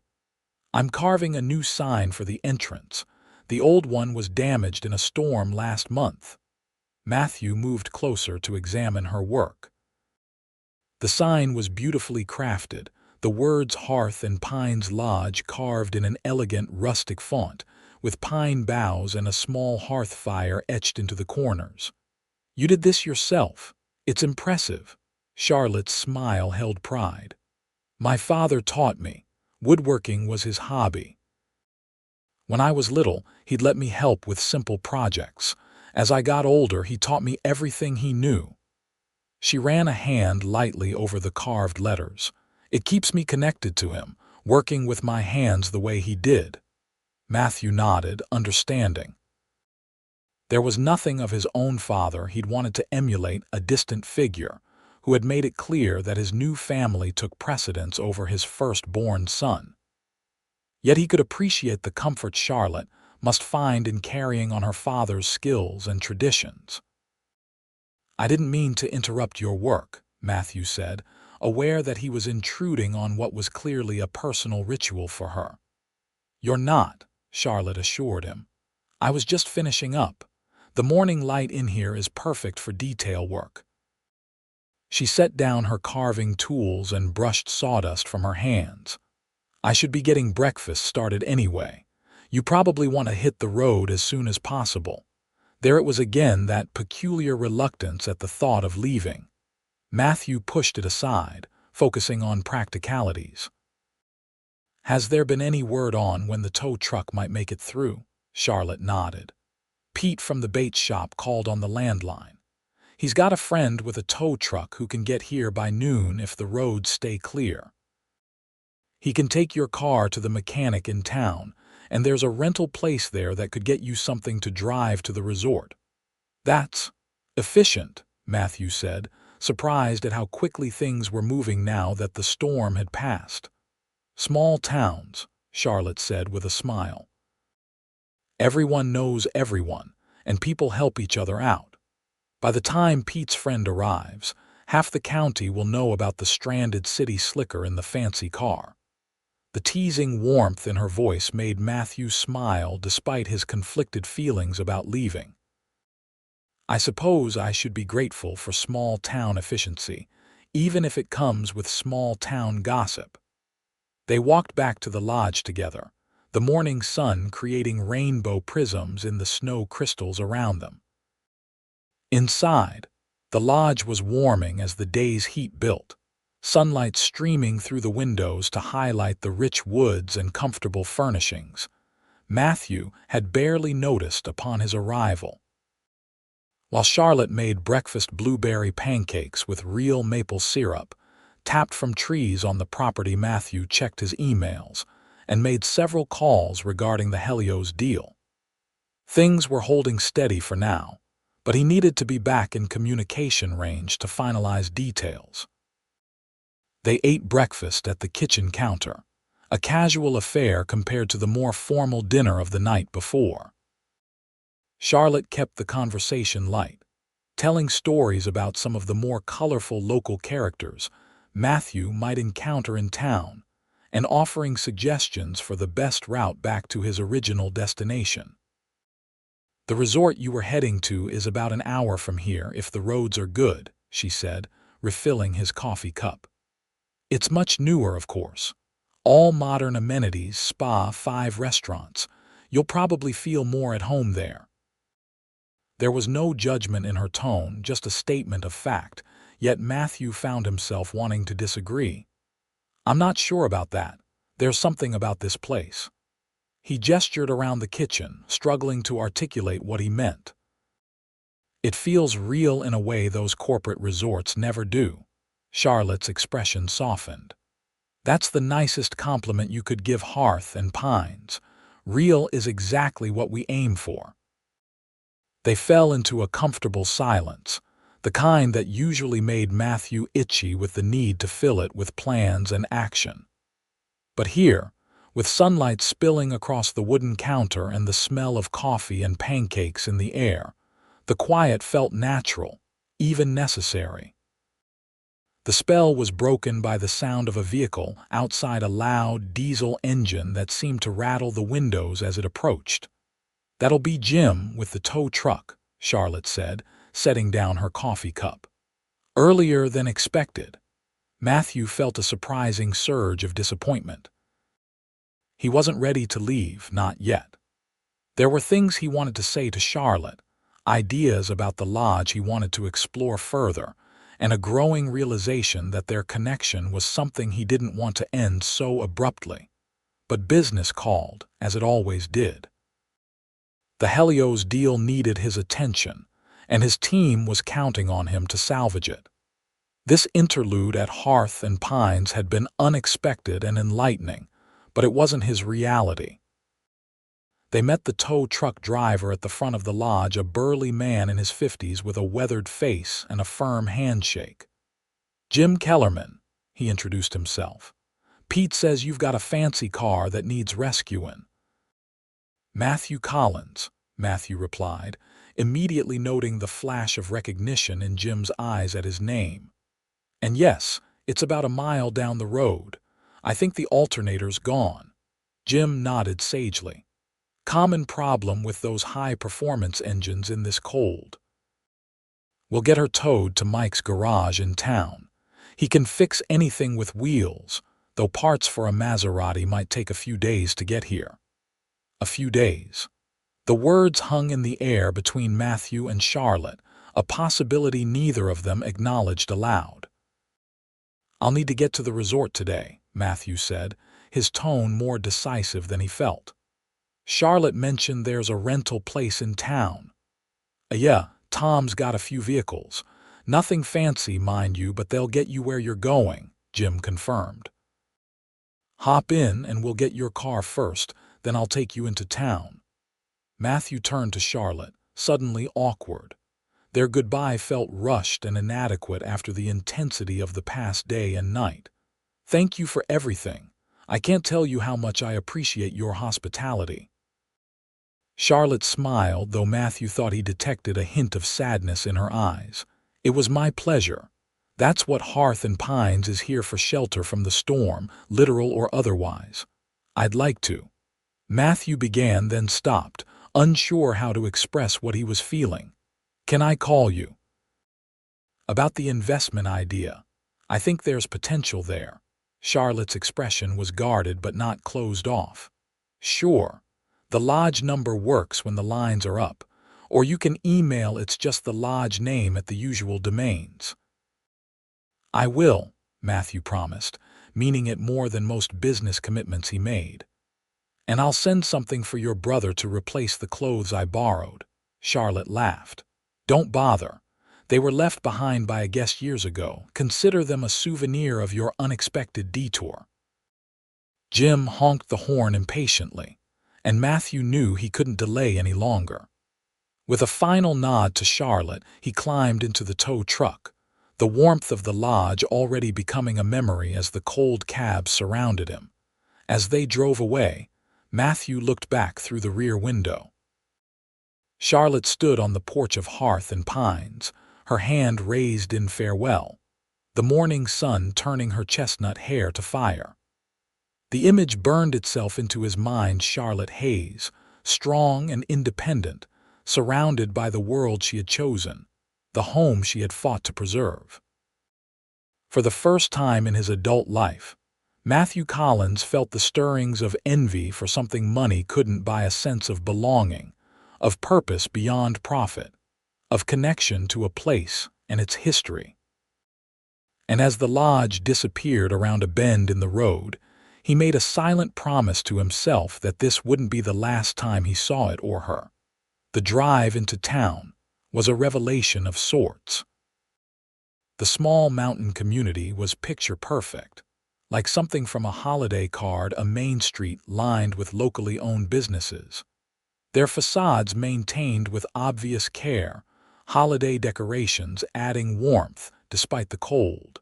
"I'm carving a new sign for the entrance. The old one was damaged in a storm last month." Matthew moved closer to examine her work. The sign was beautifully crafted, the words Hearth Pines Lodge carved in an elegant rustic font, with pine boughs and a small hearth fire etched into the corners. "You did this yourself? It's impressive." Charlotte's smile held pride. "My father taught me. Woodworking was his hobby. When I was little, he'd let me help with simple projects. As I got older, he taught me everything he knew." She ran a hand lightly over the carved letters. "It keeps me connected to him, working with my hands the way he did." Matthew nodded, understanding. There was nothing of his own father he'd wanted to emulate, a distant figure who had made it clear that his new family took precedence over his firstborn son. Yet he could appreciate the comfort Charlotte must find in carrying on her father's skills and traditions. "I didn't mean to interrupt your work," Matthew said, aware that he was intruding on what was clearly a personal ritual for her. "You're not," Charlotte assured him. "I was just finishing up. The morning light in here is perfect for detail work." She set down her carving tools and brushed sawdust from her hands. "I should be getting breakfast started anyway. You probably want to hit the road as soon as possible." There it was again, that peculiar reluctance at the thought of leaving. Matthew pushed it aside, focusing on practicalities. "Has there been any word on when the tow truck might make it through?" Charlotte nodded. "Pete from the bait shop called on the landline. He's got a friend with a tow truck who can get here by noon if the roads stay clear." He can take your car to the mechanic in town, and there's a rental place there that could get you something to drive to the resort. That's efficient, Matthew said, surprised at how quickly things were moving now that the storm had passed. Small towns, Charlotte said with a smile. Everyone knows everyone, and people help each other out. By the time Pete's friend arrives, half the county will know about the stranded city slicker in the fancy car. The teasing warmth in her voice made Matthew smile despite his conflicted feelings about leaving. I suppose I should be grateful for small-town efficiency, even if it comes with small-town gossip. They walked back to the lodge together, the morning sun creating rainbow prisms in the snow crystals around them. Inside, the lodge was warming as the day's heat built, sunlight streaming through the windows to highlight the rich woods and comfortable furnishings. Matthew had barely noticed upon his arrival. While Charlotte made breakfast blueberry pancakes with real maple syrup, tapped from trees on the property, Matthew checked his emails and made several calls regarding the Helios deal. Things were holding steady for now, but he needed to be back in communication range to finalize details. They ate breakfast at the kitchen counter, a casual affair compared to the more formal dinner of the night before. Charlotte kept the conversation light, telling stories about some of the more colorful local characters Matthew might encounter in town, and offering suggestions for the best route back to his original destination. The resort you were heading to is about an hour from here if the roads are good, she said, refilling his coffee cup. It's much newer, of course. All modern amenities, spa, 5 restaurants. You'll probably feel more at home there. There was no judgment in her tone, just a statement of fact, yet Matthew found himself wanting to disagree. I'm not sure about that. There's something about this place. He gestured around the kitchen, struggling to articulate what he meant. It feels real in a way those corporate resorts never do. Charlotte's expression softened. That's the nicest compliment you could give Hearth and Pines. Real is exactly what we aim for. They fell into a comfortable silence, the kind that usually made Matthew itchy with the need to fill it with plans and action. But here, with sunlight spilling across the wooden counter and the smell of coffee and pancakes in the air, the quiet felt natural, even necessary. The spell was broken by the sound of a vehicle outside, a loud diesel engine that seemed to rattle the windows as it approached. That'll be Jim with the tow truck, Charlotte said, setting down her coffee cup. Earlier than expected. Matthew felt a surprising surge of disappointment. He wasn't ready to leave, not yet. There were things he wanted to say to Charlotte, ideas about the lodge he wanted to explore further, and a growing realization that their connection was something he didn't want to end so abruptly. But business called, as it always did. The Helios deal needed his attention, and his team was counting on him to salvage it. This interlude at Hearth and Pines had been unexpected and enlightening, but it wasn't his reality. They met the tow truck driver at the front of the lodge, a burly man in his 50s with a weathered face and a firm handshake. Jim Kellerman, he introduced himself. Pete says you've got a fancy car that needs rescuing. Matthew Collins, Matthew replied, immediately noting the flash of recognition in Jim's eyes at his name. And yes, it's about a mile down the road. I think the alternator's gone. Jim nodded sagely. Common problem with those high-performance engines in this cold. We'll get her towed to Mike's garage in town. He can fix anything with wheels, though parts for a Maserati might take a few days to get here. A few days. The words hung in the air between Matthew and Charlotte, a possibility neither of them acknowledged aloud. I'll need to get to the resort today, Matthew said, his tone more decisive than he felt. Charlotte mentioned there's a rental place in town. Yeah, Tom's got a few vehicles. Nothing fancy, mind you, but they'll get you where you're going, Jim confirmed. Hop in and we'll get your car first, then I'll take you into town." Matthew turned to Charlotte, suddenly awkward. Their goodbye felt rushed and inadequate after the intensity of the past day and night. "Thank you for everything. I can't tell you how much I appreciate your hospitality." Charlotte smiled, though Matthew thought he detected a hint of sadness in her eyes. "It was my pleasure. That's what Hearth Pines is here for, shelter from the storm, literal or otherwise. I'd like to." Matthew began, then stopped, unsure how to express what he was feeling. "Can I call you?" "About the investment idea. I think there's potential there." Charlotte's expression was guarded but not closed off. "Sure. The lodge number works when the lines are up, or you can email it's just the lodge name at the usual domains." "I will," Matthew promised, meaning it more than most business commitments he made. "And I'll send something for your brother to replace the clothes I borrowed." Charlotte laughed. "Don't bother. They were left behind by a guest years ago. Consider them a souvenir of your unexpected detour." Jim honked the horn impatiently, and Matthew knew he couldn't delay any longer. With a final nod to Charlotte, he climbed into the tow truck, the warmth of the lodge already becoming a memory as the cold cab surrounded him. As they drove away, Matthew looked back through the rear window. Charlotte stood on the porch of Hearth Pines, her hand raised in farewell, the morning sun turning her chestnut hair to fire. The image burned itself into his mind: Charlotte Hayes, strong and independent, surrounded by the world she had chosen, the home she had fought to preserve. For the first time in his adult life, Matthew Collins felt the stirrings of envy for something money couldn't buy: a sense of belonging, of purpose beyond profit, of connection to a place and its history. And as the lodge disappeared around a bend in the road, he made a silent promise to himself that this wouldn't be the last time he saw it or her. The drive into town was a revelation of sorts. The small mountain community was picture perfect, like something from a holiday card: a main street lined with locally owned businesses, their facades maintained with obvious care, holiday decorations adding warmth despite the cold.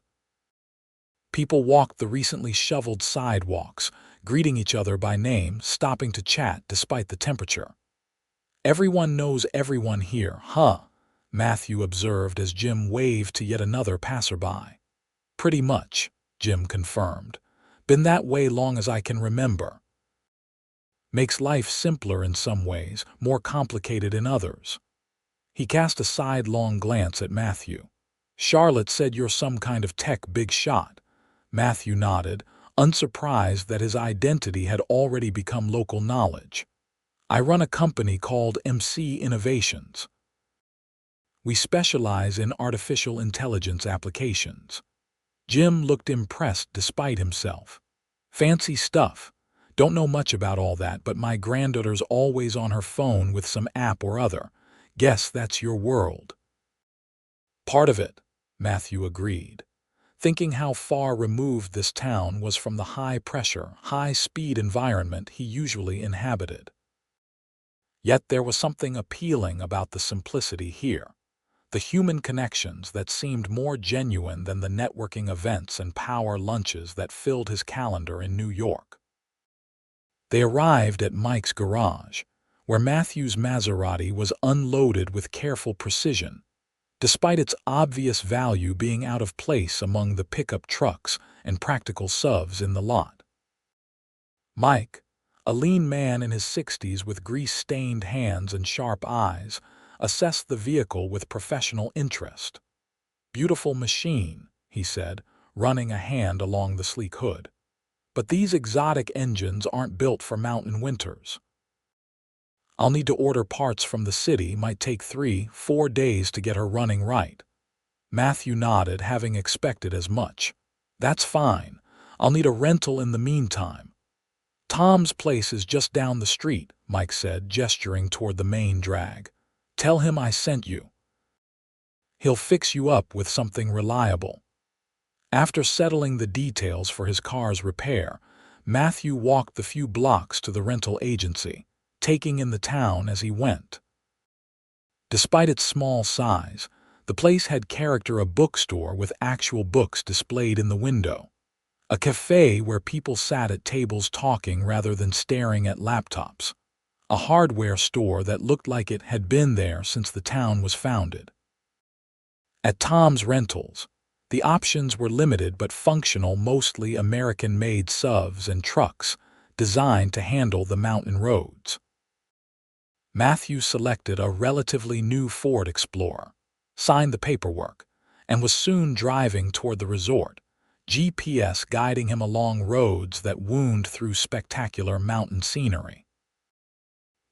People walked the recently shoveled sidewalks, greeting each other by name, stopping to chat despite the temperature. "Everyone knows everyone here, huh?" Matthew observed as Jim waved to yet another passerby. "Pretty much," Jim confirmed. "Been that way long as I can remember." "Makes life simpler in some ways, more complicated in others." He cast a sidelong glance at Matthew. "Charlotte said you're some kind of tech big shot." Matthew nodded, unsurprised that his identity had already become local knowledge. "I run a company called MC Innovations. We specialize in artificial intelligence applications." Jim looked impressed despite himself. "Fancy stuff. Don't know much about all that, but my granddaughter's always on her phone with some app or other. Guess that's your world." "Part of it," Matthew agreed, thinking how far removed this town was from the high-pressure, high-speed environment he usually inhabited. Yet there was something appealing about the simplicity here, the human connections that seemed more genuine than the networking events and power lunches that filled his calendar in New York. They arrived at Mike's garage, where Matthew's Maserati was unloaded with careful precision, despite its obvious value being out of place among the pickup trucks and practical SUVs in the lot. Mike, a lean man in his 60s with grease-stained hands and sharp eyes, assessed the vehicle with professional interest. "Beautiful machine," he said, running a hand along the sleek hood. "But these exotic engines aren't built for mountain winters. I'll need to order parts from the city, might take 3-4 days to get her running right." Matthew nodded, having expected as much. "That's fine. I'll need a rental in the meantime." "Tom's place is just down the street," Mike said, gesturing toward the main drag. "Tell him I sent you. He'll fix you up with something reliable." After settling the details for his car's repair, Matthew walked the few blocks to the rental agency, taking in the town as he went. Despite its small size, the place had character: a bookstore with actual books displayed in the window, a cafe where people sat at tables talking rather than staring at laptops, a hardware store that looked like it had been there since the town was founded. At Tom's Rentals, the options were limited but functional, mostly American-made SUVs and trucks designed to handle the mountain roads. Matthew selected a relatively new Ford Explorer, signed the paperwork, and was soon driving toward the resort, GPS guiding him along roads that wound through spectacular mountain scenery.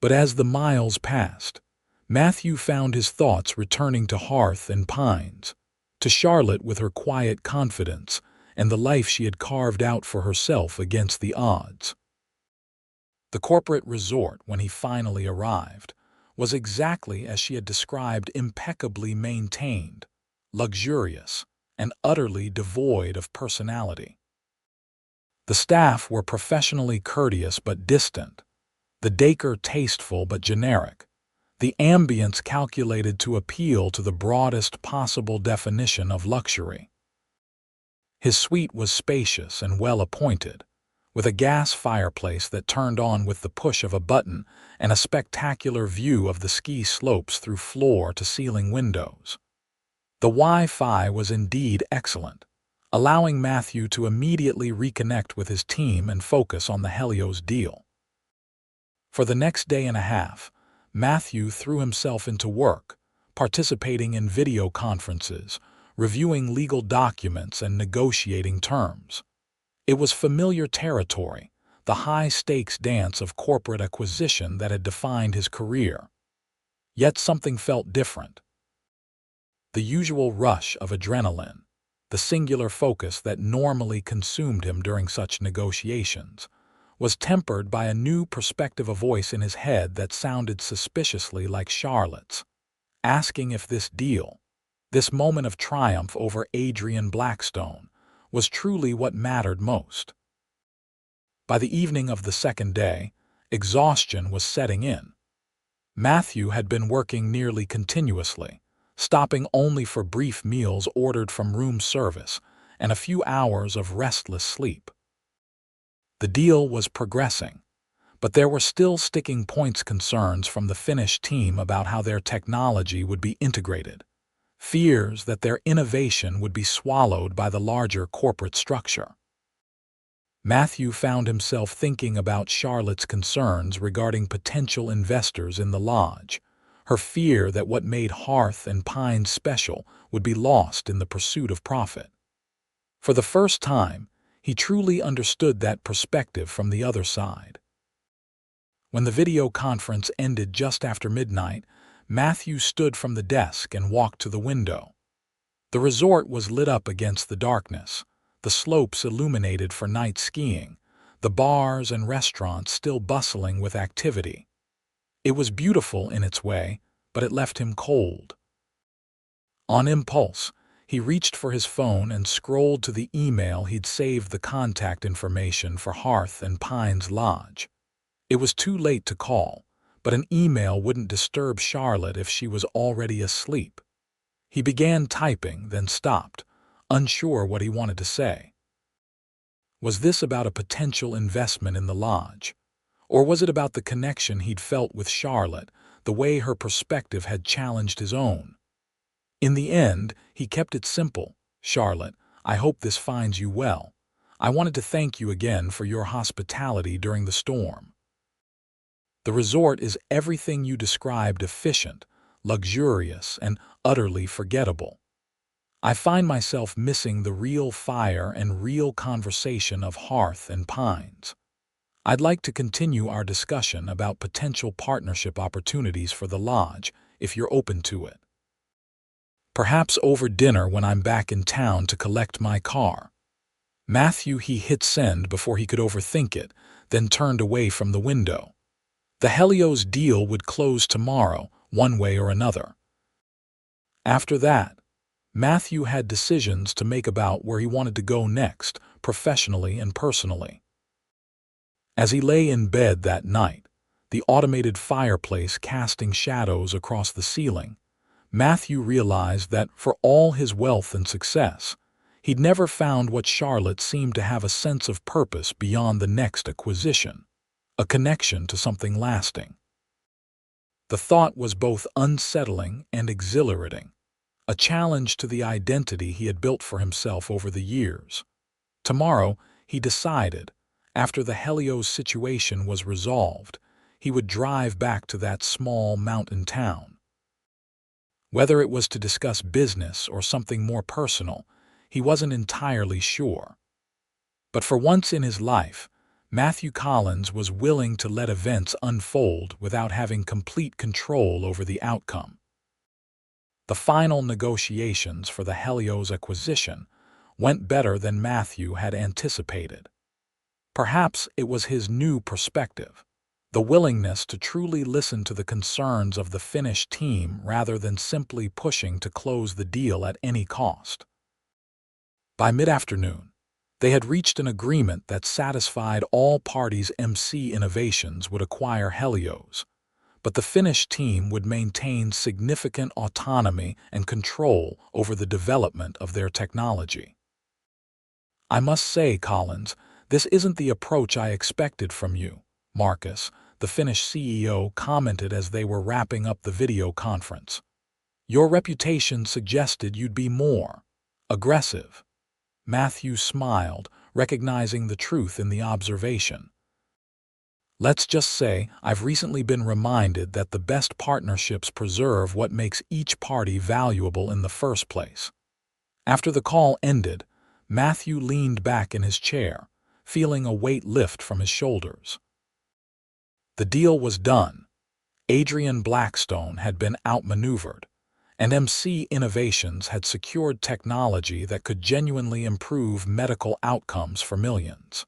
But as the miles passed, Matthew found his thoughts returning to Hearth and Pines, to Charlotte with her quiet confidence and the life she had carved out for herself against the odds. The corporate resort, when he finally arrived, was exactly as she had described: impeccably maintained, luxurious, and utterly devoid of personality. The staff were professionally courteous but distant, the decor tasteful but generic, the ambience calculated to appeal to the broadest possible definition of luxury. His suite was spacious and well-appointed, with a gas fireplace that turned on with the push of a button and a spectacular view of the ski slopes through floor-to-ceiling windows. The Wi-Fi was indeed excellent, allowing Matthew to immediately reconnect with his team and focus on the Helios deal. For the next day and a half, Matthew threw himself into work, participating in video conferences, reviewing legal documents, and negotiating terms. It was familiar territory, the high-stakes dance of corporate acquisition that had defined his career. Yet something felt different. The usual rush of adrenaline, the singular focus that normally consumed him during such negotiations, was tempered by a new perspective: a voice in his head that sounded suspiciously like Charlotte's, asking if this deal, this moment of triumph over Adrian Blackstone, was truly what mattered most. By the evening of the second day, exhaustion was setting in. Matthew had been working nearly continuously, stopping only for brief meals ordered from room service and a few hours of restless sleep. The deal was progressing, but there were still sticking points: concerns from the Finnish team about how their technology would be integrated, fears that their innovation would be swallowed by the larger corporate structure. Matthew found himself thinking about Charlotte's concerns regarding potential investors in the lodge, her fear that what made Hearth and Pines special would be lost in the pursuit of profit. For the first time, he truly understood that perspective from the other side. When the video conference ended just after midnight, Matthew stood from the desk and walked to the window. The resort was lit up against the darkness, the slopes illuminated for night skiing, the bars and restaurants still bustling with activity. It was beautiful in its way, but it left him cold. On impulse, he reached for his phone and scrolled to the email he'd saved the contact information for Hearth and Pines Lodge. It was too late to call, but an email wouldn't disturb Charlotte if she was already asleep. He began typing, then stopped, unsure what he wanted to say. Was this about a potential investment in the lodge? Or was it about the connection he'd felt with Charlotte, the way her perspective had challenged his own? In the end, he kept it simple. Charlotte, I hope this finds you well. I wanted to thank you again for your hospitality during the storm. The resort is everything you described: efficient, luxurious, and utterly forgettable. I find myself missing the real fire and real conversation of Hearth and Pines. I'd like to continue our discussion about potential partnership opportunities for the lodge, if you're open to it. Perhaps over dinner when I'm back in town to collect my car. Matthew hit send before he could overthink it, then turned away from the window. The Helios deal would close tomorrow, one way or another. After that, Matthew had decisions to make about where he wanted to go next, professionally and personally. As he lay in bed that night, the automated fireplace casting shadows across the ceiling, Matthew realized that, for all his wealth and success, he'd never found what Charlotte seemed to have: a sense of purpose beyond the next acquisition, a connection to something lasting. The thought was both unsettling and exhilarating, a challenge to the identity he had built for himself over the years. Tomorrow, he decided, after the Helios situation was resolved, he would drive back to that small mountain town. Whether it was to discuss business or something more personal, he wasn't entirely sure. But for once in his life, Matthew Collins was willing to let events unfold without having complete control over the outcome. The final negotiations for the Helios acquisition went better than Matthew had anticipated. Perhaps it was his new perspective, the willingness to truly listen to the concerns of the Finnish team rather than simply pushing to close the deal at any cost. By mid-afternoon, they had reached an agreement that satisfied all parties. MC Innovations would acquire Helios, but the Finnish team would maintain significant autonomy and control over the development of their technology. "I must say, Collins, this isn't the approach I expected from you," Marcus, the Finnish CEO, commented as they were wrapping up the video conference. "Your reputation suggested you'd be more aggressive." Matthew smiled, recognizing the truth in the observation. "Let's just say I've recently been reminded that the best partnerships preserve what makes each party valuable in the first place." After the call ended, Matthew leaned back in his chair, feeling a weight lift from his shoulders. The deal was done. Adrian Blackstone had been outmaneuvered, and MC Innovations had secured technology that could genuinely improve medical outcomes for millions.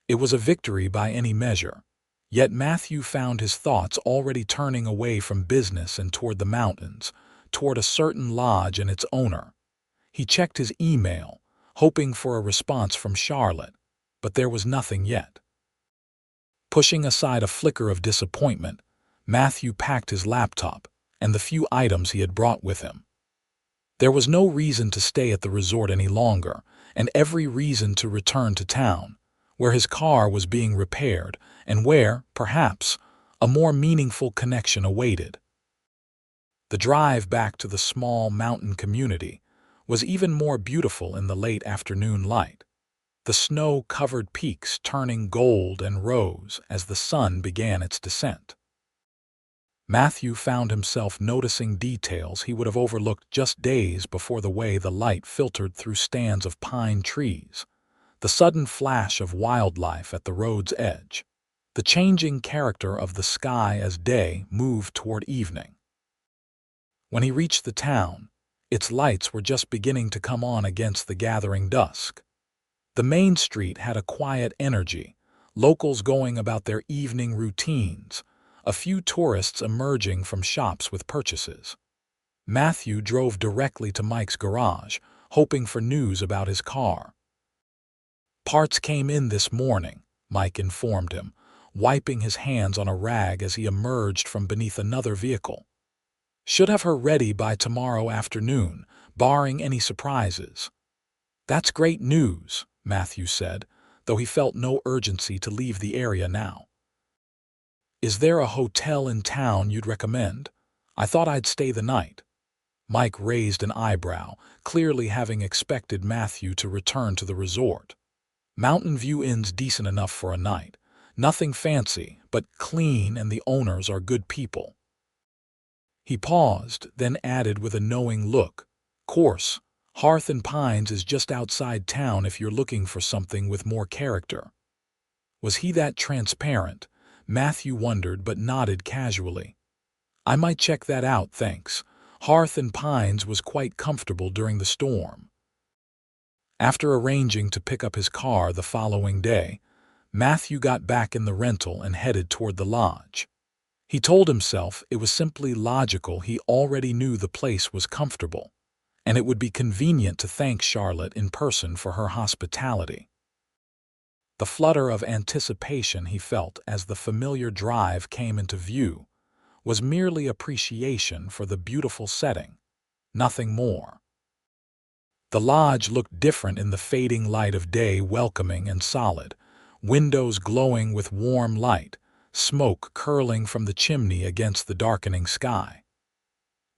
It was a victory by any measure, yet Matthew found his thoughts already turning away from business and toward the mountains, toward a certain lodge and its owner. He checked his email, hoping for a response from Charlotte, but there was nothing yet. Pushing aside a flicker of disappointment, Matthew packed his laptop and the few items he had brought with him. There was no reason to stay at the resort any longer, and every reason to return to town, where his car was being repaired and where, perhaps, a more meaningful connection awaited. The drive back to the small mountain community was even more beautiful in the late afternoon light, the snow-covered peaks turning gold and rose as the sun began its descent. Matthew found himself noticing details he would have overlooked just days before: the way the light filtered through stands of pine trees, the sudden flash of wildlife at the road's edge, the changing character of the sky as day moved toward evening. When he reached the town, its lights were just beginning to come on against the gathering dusk. The main street had a quiet energy, locals going about their evening routines, a few tourists emerging from shops with purchases. Matthew drove directly to Mike's garage, hoping for news about his car. "Parts came in this morning," Mike informed him, wiping his hands on a rag as he emerged from beneath another vehicle. "Should have her ready by tomorrow afternoon, barring any surprises." "That's great news," Matthew said, though he felt no urgency to leave the area now. "Is there a hotel in town you'd recommend? I thought I'd stay the night." Mike raised an eyebrow, clearly having expected Matthew to return to the resort. "Mountain View Inn's decent enough for a night. Nothing fancy, but clean, and the owners are good people." He paused, then added with a knowing look, "Course, Hearth Pines is just outside town if you're looking for something with more character." Was he that transparent? Matthew wondered, but nodded casually. "I might check that out, thanks. Hearth Pines was quite comfortable during the storm." After arranging to pick up his car the following day, Matthew got back in the rental and headed toward the lodge. He told himself it was simply logical. He already knew the place was comfortable, and it would be convenient to thank Charlotte in person for her hospitality. The flutter of anticipation he felt as the familiar drive came into view was merely appreciation for the beautiful setting, nothing more. The lodge looked different in the fading light of day, welcoming and solid, windows glowing with warm light, smoke curling from the chimney against the darkening sky.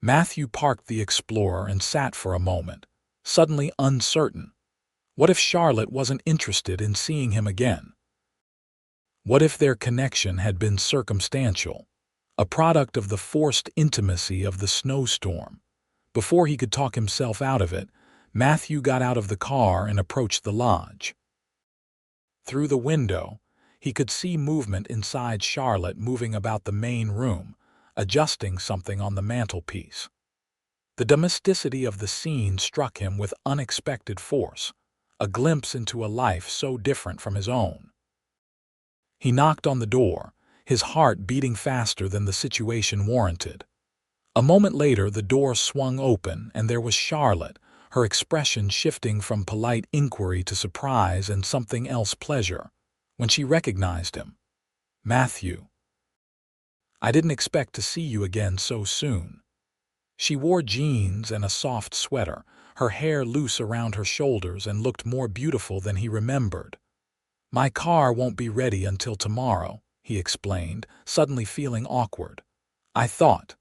Matthew parked the Explorer and sat for a moment, suddenly uncertain. What if Charlotte wasn't interested in seeing him again? What if their connection had been circumstantial, a product of the forced intimacy of the snowstorm? Before he could talk himself out of it, Matthew got out of the car and approached the lodge. Through the window, he could see movement inside Charlotte moving about the main room, adjusting something on the mantelpiece. The domesticity of the scene struck him with unexpected force, a glimpse into a life so different from his own. He knocked on the door, his heart beating faster than the situation warranted. A moment later, the door swung open, and there was Charlotte, her expression shifting from polite inquiry to surprise and something else, pleasure, when she recognized him. "Matthew, I didn't expect to see you again so soon." She wore jeans and a soft sweater, her hair loose around her shoulders, and looked more beautiful than he remembered. "My car won't be ready until tomorrow," he explained, suddenly feeling awkward. "I thought.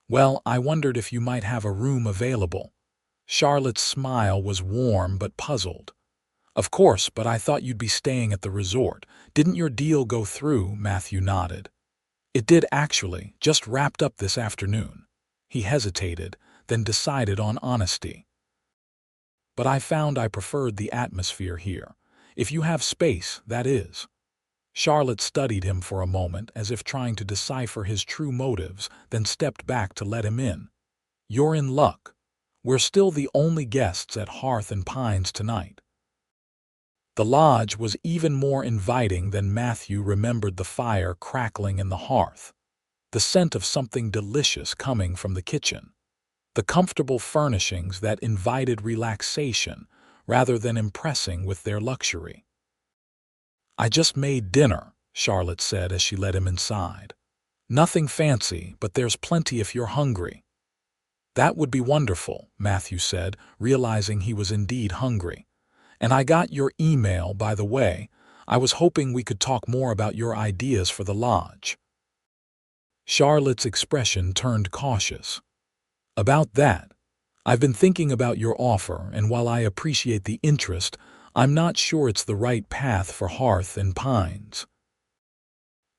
Well, I wondered if you might have a room available." Charlotte's smile was warm but puzzled. "Of course, but I thought you'd be staying at the resort. Didn't your deal go through?" Matthew nodded. "It did actually, just wrapped up this afternoon." He hesitated, then decided on honesty. "But I found I preferred the atmosphere here. If you have space, that is." Charlotte studied him for a moment as if trying to decipher his true motives, then stepped back to let him in. "You're in luck. We're still the only guests at Hearth Pines tonight." The lodge was even more inviting than Matthew remembered, the fire crackling in the hearth, the scent of something delicious coming from the kitchen, the comfortable furnishings that invited relaxation rather than impressing with their luxury. "I just made dinner," Charlotte said as she led him inside. "Nothing fancy, but there's plenty if you're hungry." "That would be wonderful," Matthew said, realizing he was indeed hungry. "And I got your email, by the way. I was hoping we could talk more about your ideas for the lodge." Charlotte's expression turned cautious. "About that, I've been thinking about your offer, and while I appreciate the interest, I'm not sure it's the right path for Hearth Pines."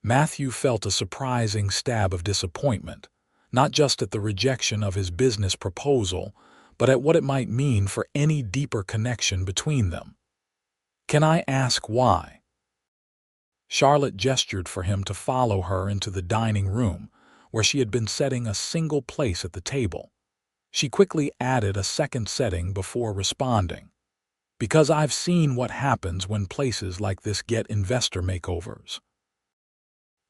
Matthew felt a surprising stab of disappointment, not just at the rejection of his business proposal, but at what it might mean for any deeper connection between them. "Can I ask why?" Charlotte gestured for him to follow her into the dining room, where she had been setting a single place at the table. She quickly added a second setting before responding. "Because I've seen what happens when places like this get investor makeovers.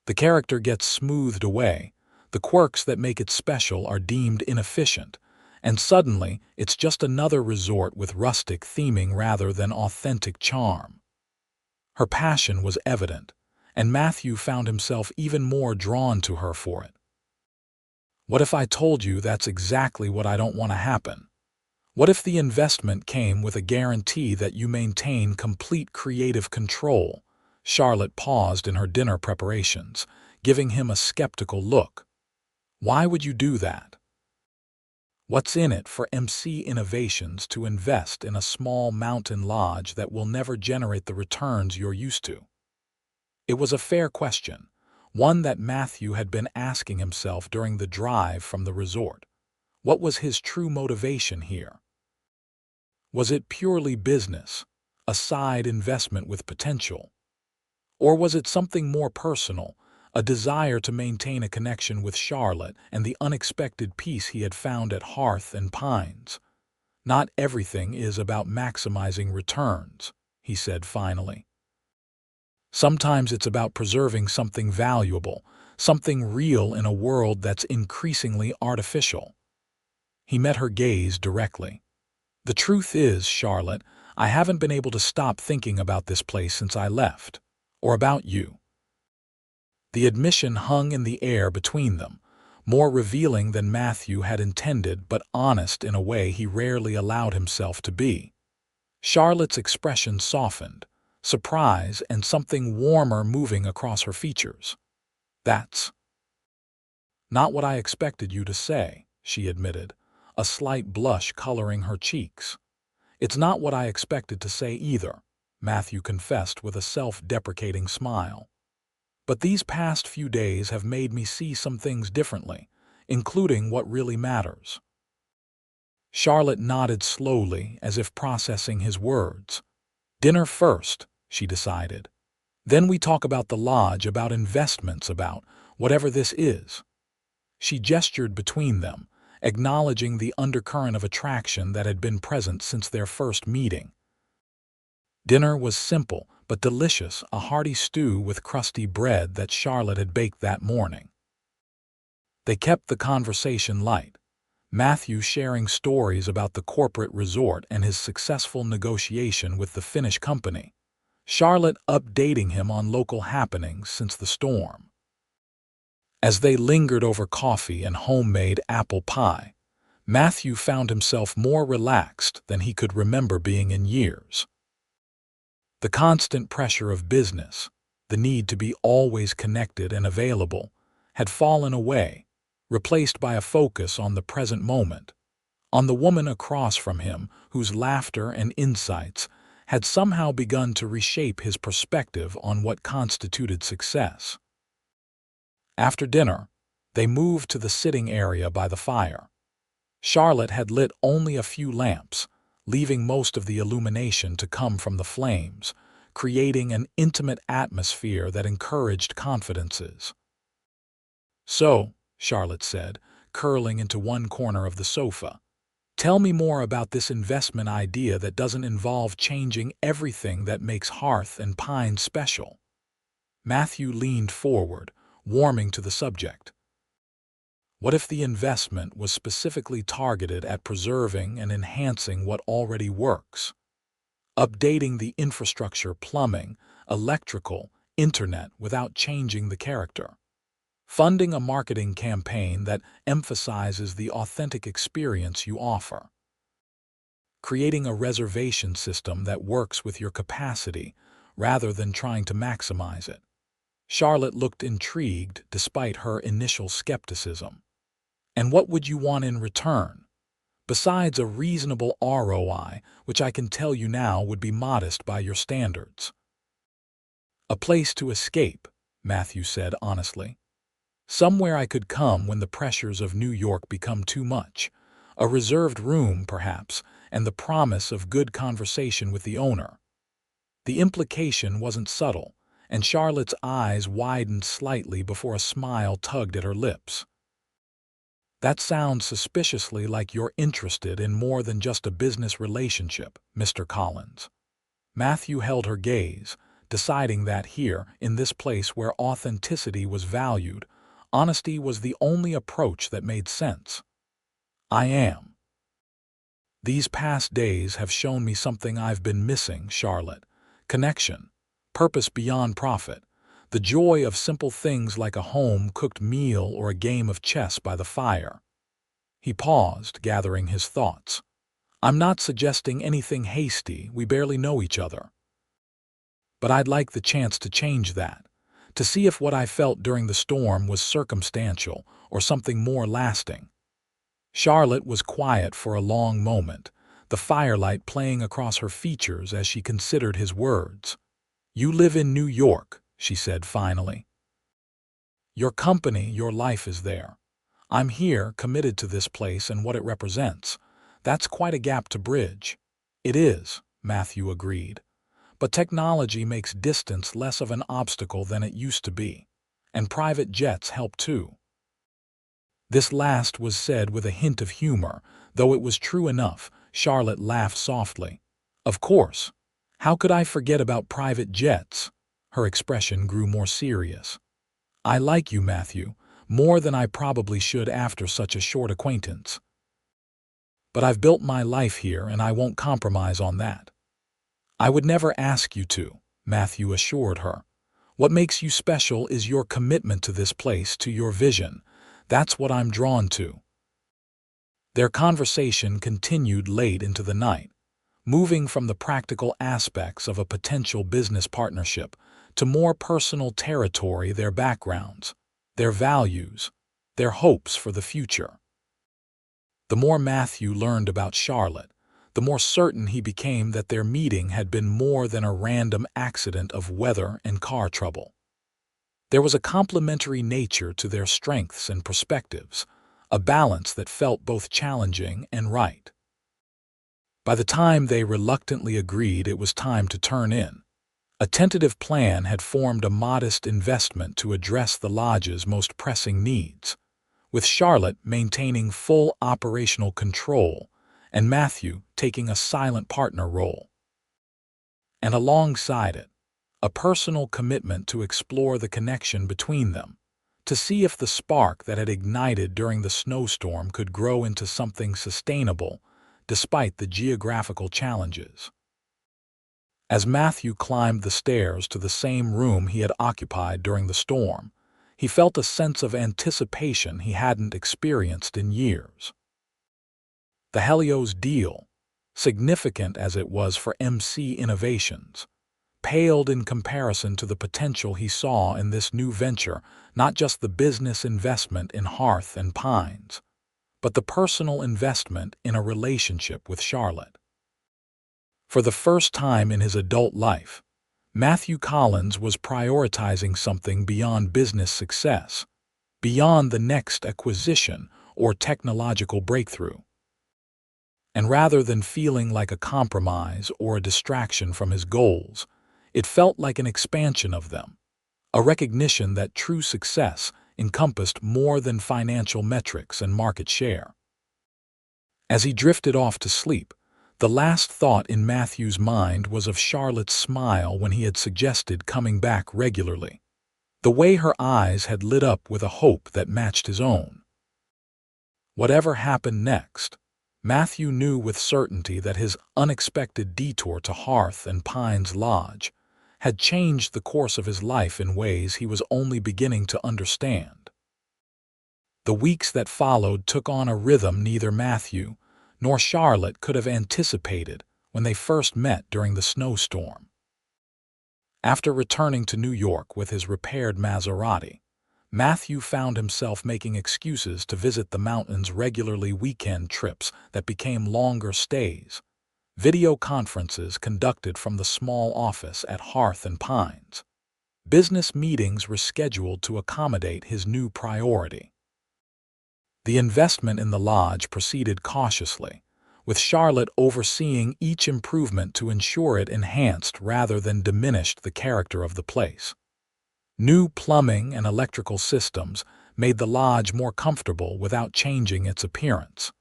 The character gets smoothed away, the quirks that make it special are deemed inefficient, and suddenly it's just another resort with rustic theming rather than authentic charm." Her passion was evident, and Matthew found himself even more drawn to her for it. "What if I told you that's exactly what I don't want to happen? What if the investment came with a guarantee that you maintain complete creative control?" Charlotte paused in her dinner preparations, giving him a skeptical look. "Why would you do that? What's in it for MC Innovations to invest in a small mountain lodge that will never generate the returns you're used to?" It was a fair question, one that Matthew had been asking himself during the drive from the resort. What was his true motivation here? Was it purely business, a side investment with potential? Or was it something more personal, a desire to maintain a connection with Charlotte and the unexpected peace he had found at Hearth Pines? "Not everything is about maximizing returns," he said finally. "Sometimes it's about preserving something valuable, something real in a world that's increasingly artificial." He met her gaze directly. "The truth is, Charlotte, I haven't been able to stop thinking about this place since I left. Or about you." The admission hung in the air between them, more revealing than Matthew had intended but honest in a way he rarely allowed himself to be. Charlotte's expression softened, surprise and something warmer moving across her features. "That's not what I expected you to say," she admitted, a slight blush coloring her cheeks. "It's not what I expected to say either," Matthew confessed with a self-deprecating smile. "But these past few days have made me see some things differently, including what really matters." Charlotte nodded slowly, as if processing his words. "Dinner first," she decided. "Then we talk about the lodge, about investments, about whatever this is." She gestured between them, acknowledging the undercurrent of attraction that had been present since their first meeting. Dinner was simple but delicious, a hearty stew with crusty bread that Charlotte had baked that morning. They kept the conversation light, Matthew sharing stories about the corporate resort and his successful negotiation with the Finnish company, Charlotte updating him on local happenings since the storm. As they lingered over coffee and homemade apple pie, Matthew found himself more relaxed than he could remember being in years. The constant pressure of business, the need to be always connected and available, had fallen away, replaced by a focus on the present moment, on the woman across from him whose laughter and insights had somehow begun to reshape his perspective on what constituted success. After dinner, they moved to the sitting area by the fire. Charlotte had lit only a few lamps, leaving most of the illumination to come from the flames, creating an intimate atmosphere that encouraged confidences. "So," Charlotte said, curling into one corner of the sofa, "tell me more about this investment idea that doesn't involve changing everything that makes Hearth and Pines special." Matthew leaned forward, warming to the subject. What if the investment was specifically targeted at preserving and enhancing what already works? Updating the infrastructure, plumbing, electrical, internet without changing the character. Funding a marketing campaign that emphasizes the authentic experience you offer. Creating a reservation system that works with your capacity rather than trying to maximize it. Charlotte looked intrigued despite her initial skepticism. "And what would you want in return? Besides a reasonable ROI, which I can tell you now would be modest by your standards." "A place to escape," Matthew said honestly. "Somewhere I could come when the pressures of New York become too much. A reserved room, perhaps, and the promise of good conversation with the owner." The implication wasn't subtle, and Charlotte's eyes widened slightly before a smile tugged at her lips. "That sounds suspiciously like you're interested in more than just a business relationship, Mr. Collins." Matthew held her gaze, deciding that here, in this place where authenticity was valued, honesty was the only approach that made sense. "I am. These past days have shown me something I've been missing, Charlotte. Connection, purpose beyond profit, the joy of simple things like a home-cooked meal or a game of chess by the fire." He paused, gathering his thoughts. "I'm not suggesting anything hasty, we barely know each other. But I'd like the chance to change that, to see if what I felt during the storm was circumstantial or something more lasting." Charlotte was quiet for a long moment, the firelight playing across her features as she considered his words. "You live in New York," she said finally. "Your company, your life is there. I'm here, committed to this place and what it represents. That's quite a gap to bridge." "It is," Matthew agreed. "But technology makes distance less of an obstacle than it used to be. And private jets help too." This last was said with a hint of humor, though it was true enough. Charlotte laughed softly. "Of course. How could I forget about private jets?" Her expression grew more serious. "I like you, Matthew, more than I probably should after such a short acquaintance. But I've built my life here and I won't compromise on that." "I would never ask you to," Matthew assured her. "What makes you special is your commitment to this place, to your vision. That's what I'm drawn to." Their conversation continued late into the night, moving from the practical aspects of a potential business partnership to more personal territory, their backgrounds, their values, their hopes for the future. The more Matthew learned about Charlotte, the more certain he became that their meeting had been more than a random accident of weather and car trouble. There was a complementary nature to their strengths and perspectives, a balance that felt both challenging and right. By the time they reluctantly agreed it was time to turn in, a tentative plan had formed, a modest investment to address the lodge's most pressing needs, with Charlotte maintaining full operational control and Matthew taking a silent partner role. And alongside it, a personal commitment to explore the connection between them, to see if the spark that had ignited during the snowstorm could grow into something sustainable despite the geographical challenges. As Matthew climbed the stairs to the same room he had occupied during the storm, he felt a sense of anticipation he hadn't experienced in years. The Helios deal, significant as it was for MC Innovations, paled in comparison to the potential he saw in this new venture, not just the business investment in Hearth and Pines, but the personal investment in a relationship with Charlotte. For the first time in his adult life, Matthew Collins was prioritizing something beyond business success, beyond the next acquisition or technological breakthrough. And rather than feeling like a compromise or a distraction from his goals, it felt like an expansion of them, a recognition that true success encompassed more than financial metrics and market share. As he drifted off to sleep, the last thought in Matthew's mind was of Charlotte's smile when he had suggested coming back regularly, the way her eyes had lit up with a hope that matched his own. Whatever happened next, Matthew knew with certainty that his unexpected detour to Hearth and Pines Lodge had changed the course of his life in ways he was only beginning to understand. The weeks that followed took on a rhythm neither Matthew nor Charlotte could have anticipated when they first met during the snowstorm. After returning to New York with his repaired Maserati, Matthew found himself making excuses to visit the mountains regularly, weekend trips that became longer stays, video conferences conducted from the small office at Hearth and Pines, business meetings rescheduled to accommodate his new priority. The investment in the lodge proceeded cautiously, with Charlotte overseeing each improvement to ensure it enhanced rather than diminished the character of the place. New plumbing and electrical systems made the lodge more comfortable without changing its appearance.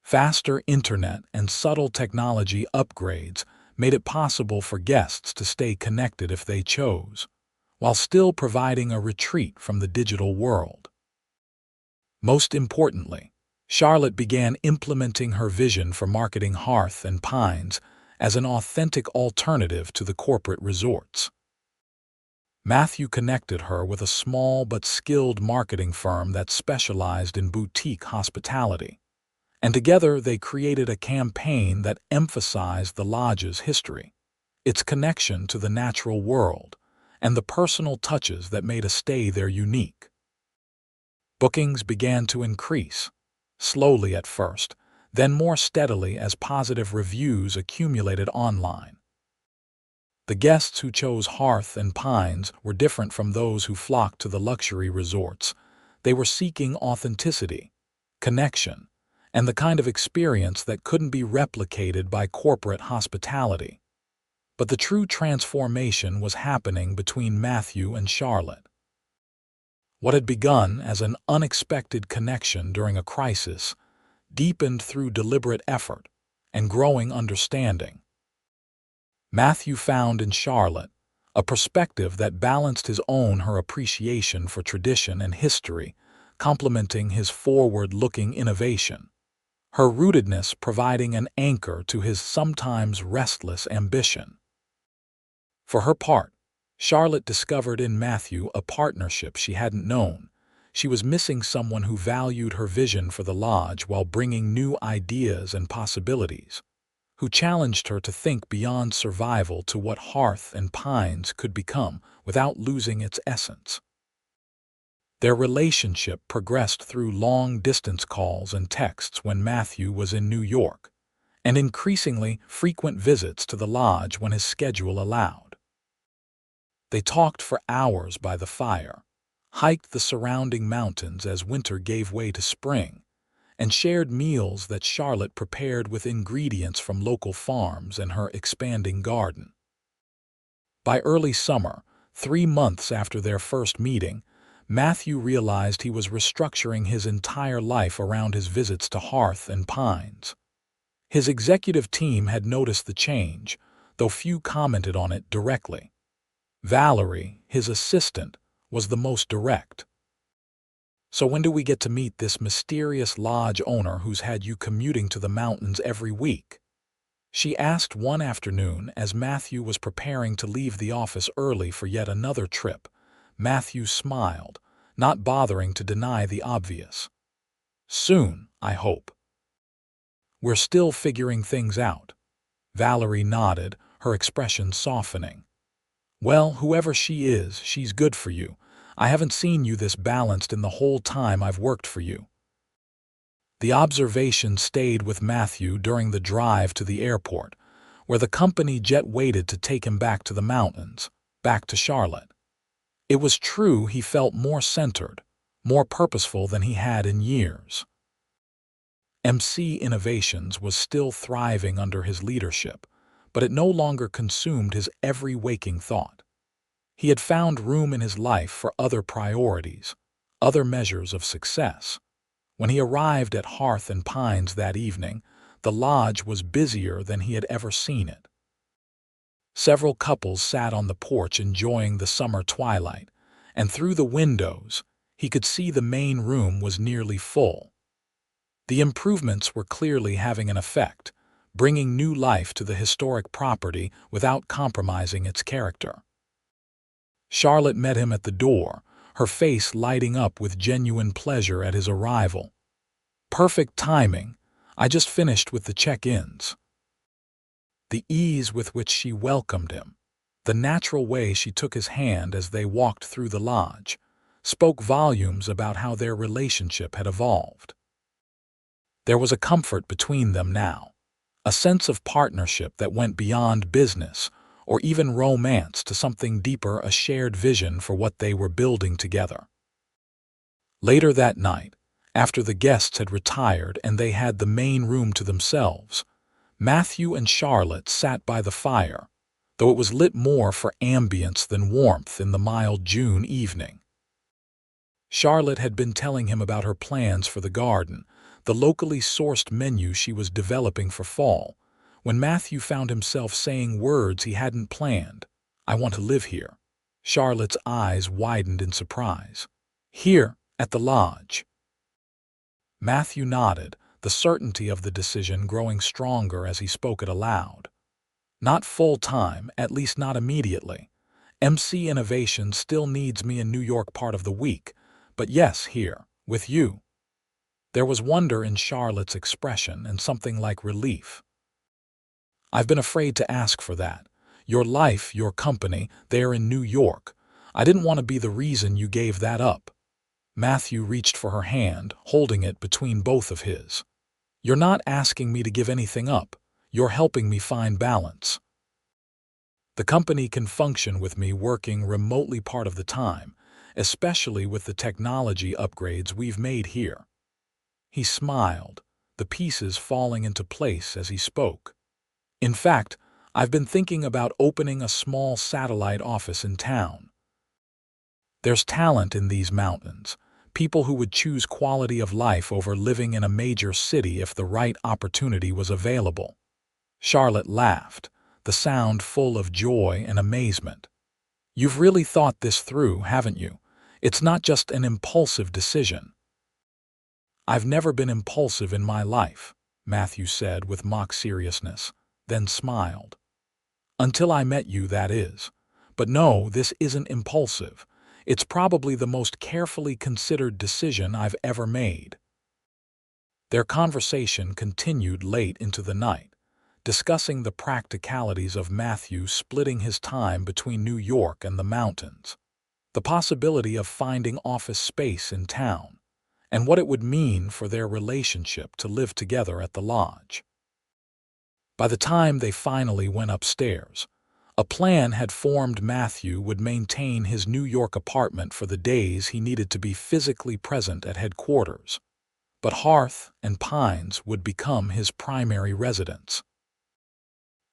Faster internet and subtle technology upgrades made it possible for guests to stay connected if they chose, while still providing a retreat from the digital world. Most importantly, Charlotte began implementing her vision for marketing Hearth and Pines as an authentic alternative to the corporate resorts. Matthew connected her with a small but skilled marketing firm that specialized in boutique hospitality, and together they created a campaign that emphasized the lodge's history, its connection to the natural world, and the personal touches that made a stay there unique. Bookings began to increase, slowly at first, then more steadily as positive reviews accumulated online. The guests who chose Hearth and Pines were different from those who flocked to the luxury resorts. They were seeking authenticity, connection, and the kind of experience that couldn't be replicated by corporate hospitality. But the true transformation was happening between Matthew and Charlotte. What had begun as an unexpected connection during a crisis deepened through deliberate effort and growing understanding. Matthew found in Charlotte a perspective that balanced his own her appreciation for tradition and history, complementing his forward-looking innovation. her rootedness providing an anchor to his sometimes restless ambition. For her part, Charlotte discovered in Matthew a partnership she hadn't known. She was missing someone who valued her vision for the lodge while bringing new ideas and possibilities, who challenged her to think beyond survival to what Hearth and Pines could become without losing its essence. Their relationship progressed through long-distance calls and texts when Matthew was in New York, and increasingly frequent visits to the lodge when his schedule allowed. They talked for hours by the fire, hiked the surrounding mountains as winter gave way to spring, and shared meals that Charlotte prepared with ingredients from local farms and her expanding garden. By early summer, 3 months after their first meeting, Matthew realized he was restructuring his entire life around his visits to Hearth and Pines. His executive team had noticed the change, though few commented on it directly. Valerie, his assistant, was the most direct. "So when do we get to meet this mysterious lodge owner who's had you commuting to the mountains every week?" she asked one afternoon as Matthew was preparing to leave the office early for yet another trip. Matthew smiled, not bothering to deny the obvious. "Soon, I hope." "We're still figuring things out." Valerie nodded, her expression softening. "Well, whoever she is, she's good for you. I haven't seen you this balanced in the whole time I've worked for you." The observation stayed with Matthew during the drive to the airport, where the company jet waited to take him back to the mountains, back to Charlotte. It was true he felt more centered, more purposeful than he had in years. MC Innovations was still thriving under his leadership, but it no longer consumed his every waking thought. He had found room in his life for other priorities, other measures of success. When he arrived at Hearth and Pines that evening, the lodge was busier than he had ever seen it. Several couples sat on the porch enjoying the summer twilight, and through the windows, he could see the main room was nearly full. The improvements were clearly having an effect, bringing new life to the historic property without compromising its character. Charlotte met him at the door, her face lighting up with genuine pleasure at his arrival. "Perfect timing. I just finished with the check-ins." The ease with which she welcomed him, the natural way she took his hand as they walked through the lodge, spoke volumes about how their relationship had evolved. There was a comfort between them now, a sense of partnership that went beyond business or even romance to something deeper, a shared vision for what they were building together. Later that night, after the guests had retired and they had the main room to themselves, Matthew and Charlotte sat by the fire, though it was lit more for ambience than warmth in the mild June evening. Charlotte had been telling him about her plans for the garden, the locally sourced menu she was developing for fall, when Matthew found himself saying words he hadn't planned. "I want to live here." Charlotte's eyes widened in surprise. "Here, at the lodge." Matthew nodded, the certainty of the decision growing stronger as he spoke it aloud. "Not full-time, at least not immediately. MC Innovation still needs me in New York part of the week, but yes, here, with you." There was wonder in Charlotte's expression and something like relief. "I've been afraid to ask for that. Your life, your company, they're in New York. I didn't want to be the reason you gave that up." Matthew reached for her hand, holding it between both of his. "You're not asking me to give anything up. You're helping me find balance. The company can function with me working remotely part of the time, especially with the technology upgrades we've made here." He smiled, the pieces falling into place as he spoke. "In fact, I've been thinking about opening a small satellite office in town. There's talent in these mountains, people who would choose quality of life over living in a major city if the right opportunity was available." Charlotte laughed, the sound full of joy and amazement. "You've really thought this through, haven't you? It's not just an impulsive decision." "I've never been impulsive in my life." Matthew said with mock seriousness, then smiled. "Until I met you, that is. But no, this isn't impulsive. It's probably the most carefully considered decision I've ever made." Their conversation continued late into the night, discussing the practicalities of Matthew splitting his time between New York and the mountains, the possibility of finding office space in town, and what it would mean for their relationship to live together at the lodge. By the time they finally went upstairs, a plan had formed. Matthew would maintain his New York apartment for the days he needed to be physically present at headquarters, but Hearth Pines would become his primary residence.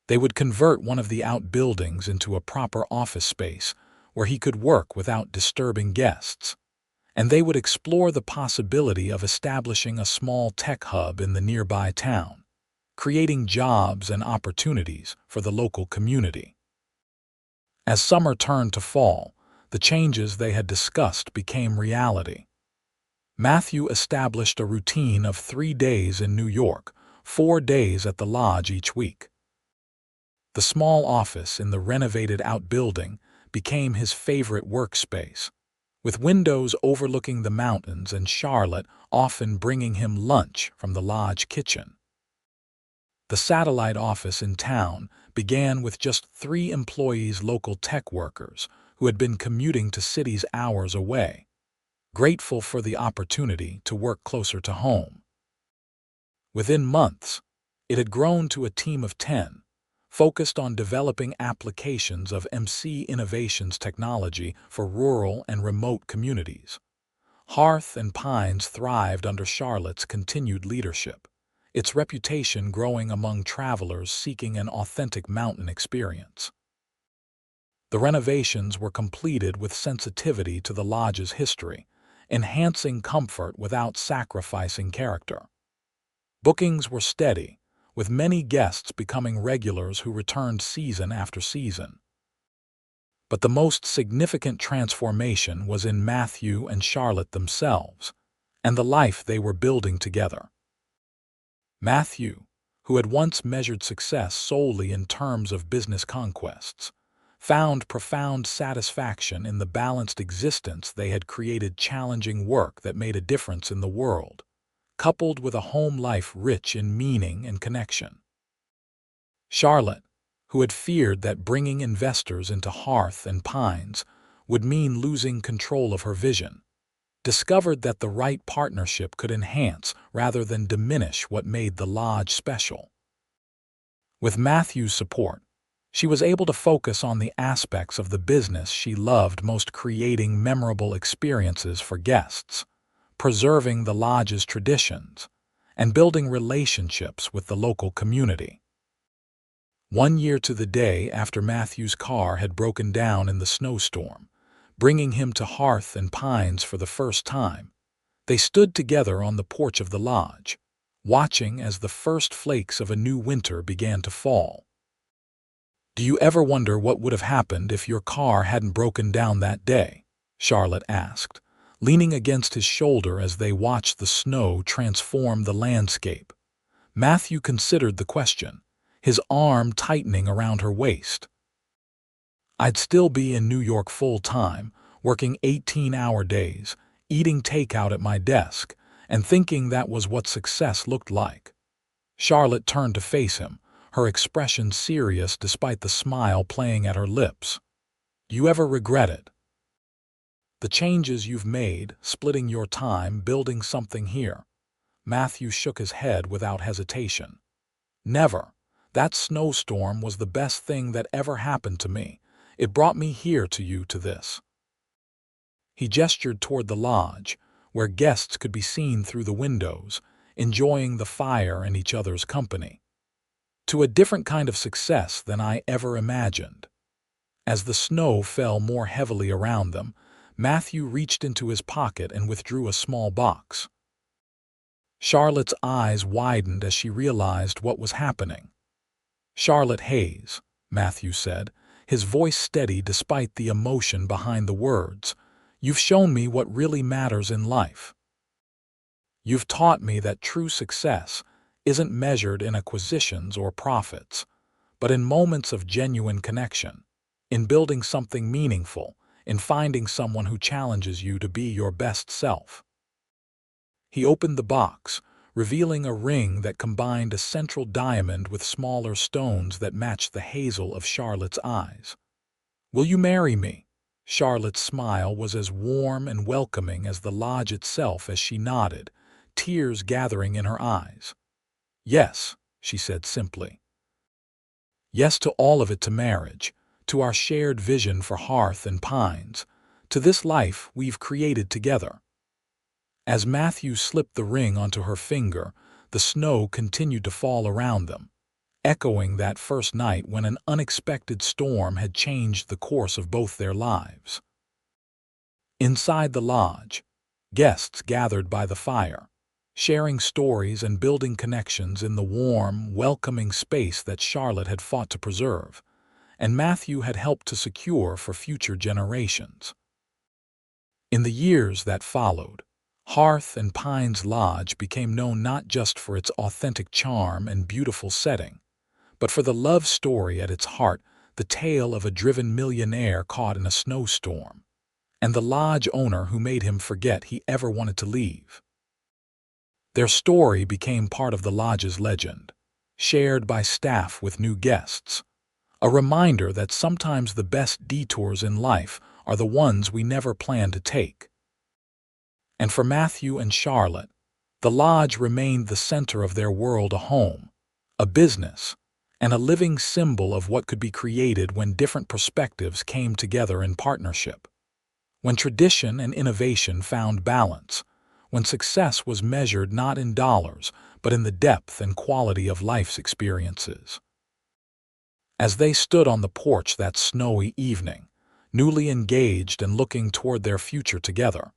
They would convert one of the outbuildings into a proper office space where he could work without disturbing guests, and they would explore the possibility of establishing a small tech hub in the nearby town, creating jobs and opportunities for the local community. As summer turned to fall, the changes they had discussed became reality. Matthew established a routine of 3 days in New York, 4 days at the lodge each week. The small office in the renovated outbuilding became his favorite workspace, with windows overlooking the mountains and Charlotte often bringing him lunch from the lodge kitchen. The satellite office in town began with just 3 employees, local tech workers who had been commuting to cities hours away, grateful for the opportunity to work closer to home. Within months, it had grown to a team of 10, focused on developing applications of MC Innovations technology for rural and remote communities. Hearth Pines thrived under Charlotte's continued leadership, its reputation growing among travelers seeking an authentic mountain experience. The renovations were completed with sensitivity to the lodge's history, enhancing comfort without sacrificing character. Bookings were steady, with many guests becoming regulars who returned season after season. But the most significant transformation was in Matthew and Charlotte themselves, and the life they were building together. Matthew, who had once measured success solely in terms of business conquests, found profound satisfaction in the balanced existence they had created. Challenging work that made a difference in the world, coupled with a home life rich in meaning and connection. Charlotte, who had feared that bringing investors into Hearth Pines would mean losing control of her vision, discovered that the right partnership could enhance rather than diminish what made the lodge special. With Matthew's support, she was able to focus on the aspects of the business she loved most, creating memorable experiences for guests, preserving the lodge's traditions, and building relationships with the local community. 1 year to the day after Matthew's car had broken down in the snowstorm, bringing him to Hearth Pines for the first time, they stood together on the porch of the lodge, watching as the first flakes of a new winter began to fall. "Do you ever wonder what would have happened if your car hadn't broken down that day?" Charlotte asked, leaning against his shoulder as they watched the snow transform the landscape. Matthew considered the question, his arm tightening around her waist. "I'd still be in New York full-time, working 18-hour days, eating takeout at my desk, and thinking that was what success looked like." Charlotte turned to face him, her expression serious despite the smile playing at her lips. "Do you ever regret it? The changes you've made, splitting your time, building something here?" Matthew shook his head without hesitation. "Never. That snowstorm was the best thing that ever happened to me. It brought me here to you, to this." He gestured toward the lodge, where guests could be seen through the windows, enjoying the fire and each other's company. "To a different kind of success than I ever imagined." As the snow fell more heavily around them, Matthew reached into his pocket and withdrew a small box. Charlotte's eyes widened as she realized what was happening. "Charlotte Hayes," Matthew said, his voice steady despite the emotion behind the words, "you've shown me what really matters in life. You've taught me that true success isn't measured in acquisitions or profits, but in moments of genuine connection, in building something meaningful, in finding someone who challenges you to be your best self. He opened the box, revealing a ring that combined a central diamond with smaller stones that matched the hazel of Charlotte's eyes. "Will you marry me?" Charlotte's smile was as warm and welcoming as the lodge itself as she nodded, tears gathering in her eyes. "Yes," she said simply. "Yes to all of it, to marriage, to our shared vision for Hearth and Pines, to this life we've created together." As Matthew slipped the ring onto her finger, the snow continued to fall around them, echoing that first night when an unexpected storm had changed the course of both their lives. Inside the lodge, guests gathered by the fire, sharing stories and building connections in the warm, welcoming space that Charlotte had fought to preserve, and Matthew had helped to secure for future generations. In the years that followed, Hearth and Pines Lodge became known not just for its authentic charm and beautiful setting, but for the love story at its heart, the tale of a driven millionaire caught in a snowstorm, and the lodge owner who made him forget he ever wanted to leave. Their story became part of the lodge's legend, shared by staff with new guests, a reminder that sometimes the best detours in life are the ones we never plan to take. And for Matthew and Charlotte, the lodge remained the center of their world, a home, a business, and a living symbol of what could be created when different perspectives came together in partnership. When tradition and innovation found balance, when success was measured not in dollars, but in the depth and quality of life's experiences. As they stood on the porch that snowy evening, newly engaged and looking toward their future together,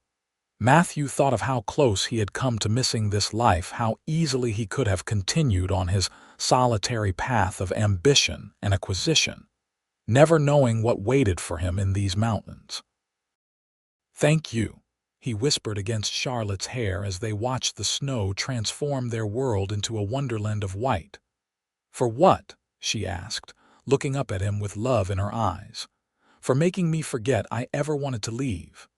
Matthew thought of how close he had come to missing this life, how easily he could have continued on his solitary path of ambition and acquisition, never knowing what waited for him in these mountains. "Thank you," he whispered against Charlotte's hair as they watched the snow transform their world into a wonderland of white. "For what?" she asked, looking up at him with love in her eyes. "For making me forget I ever wanted to leave."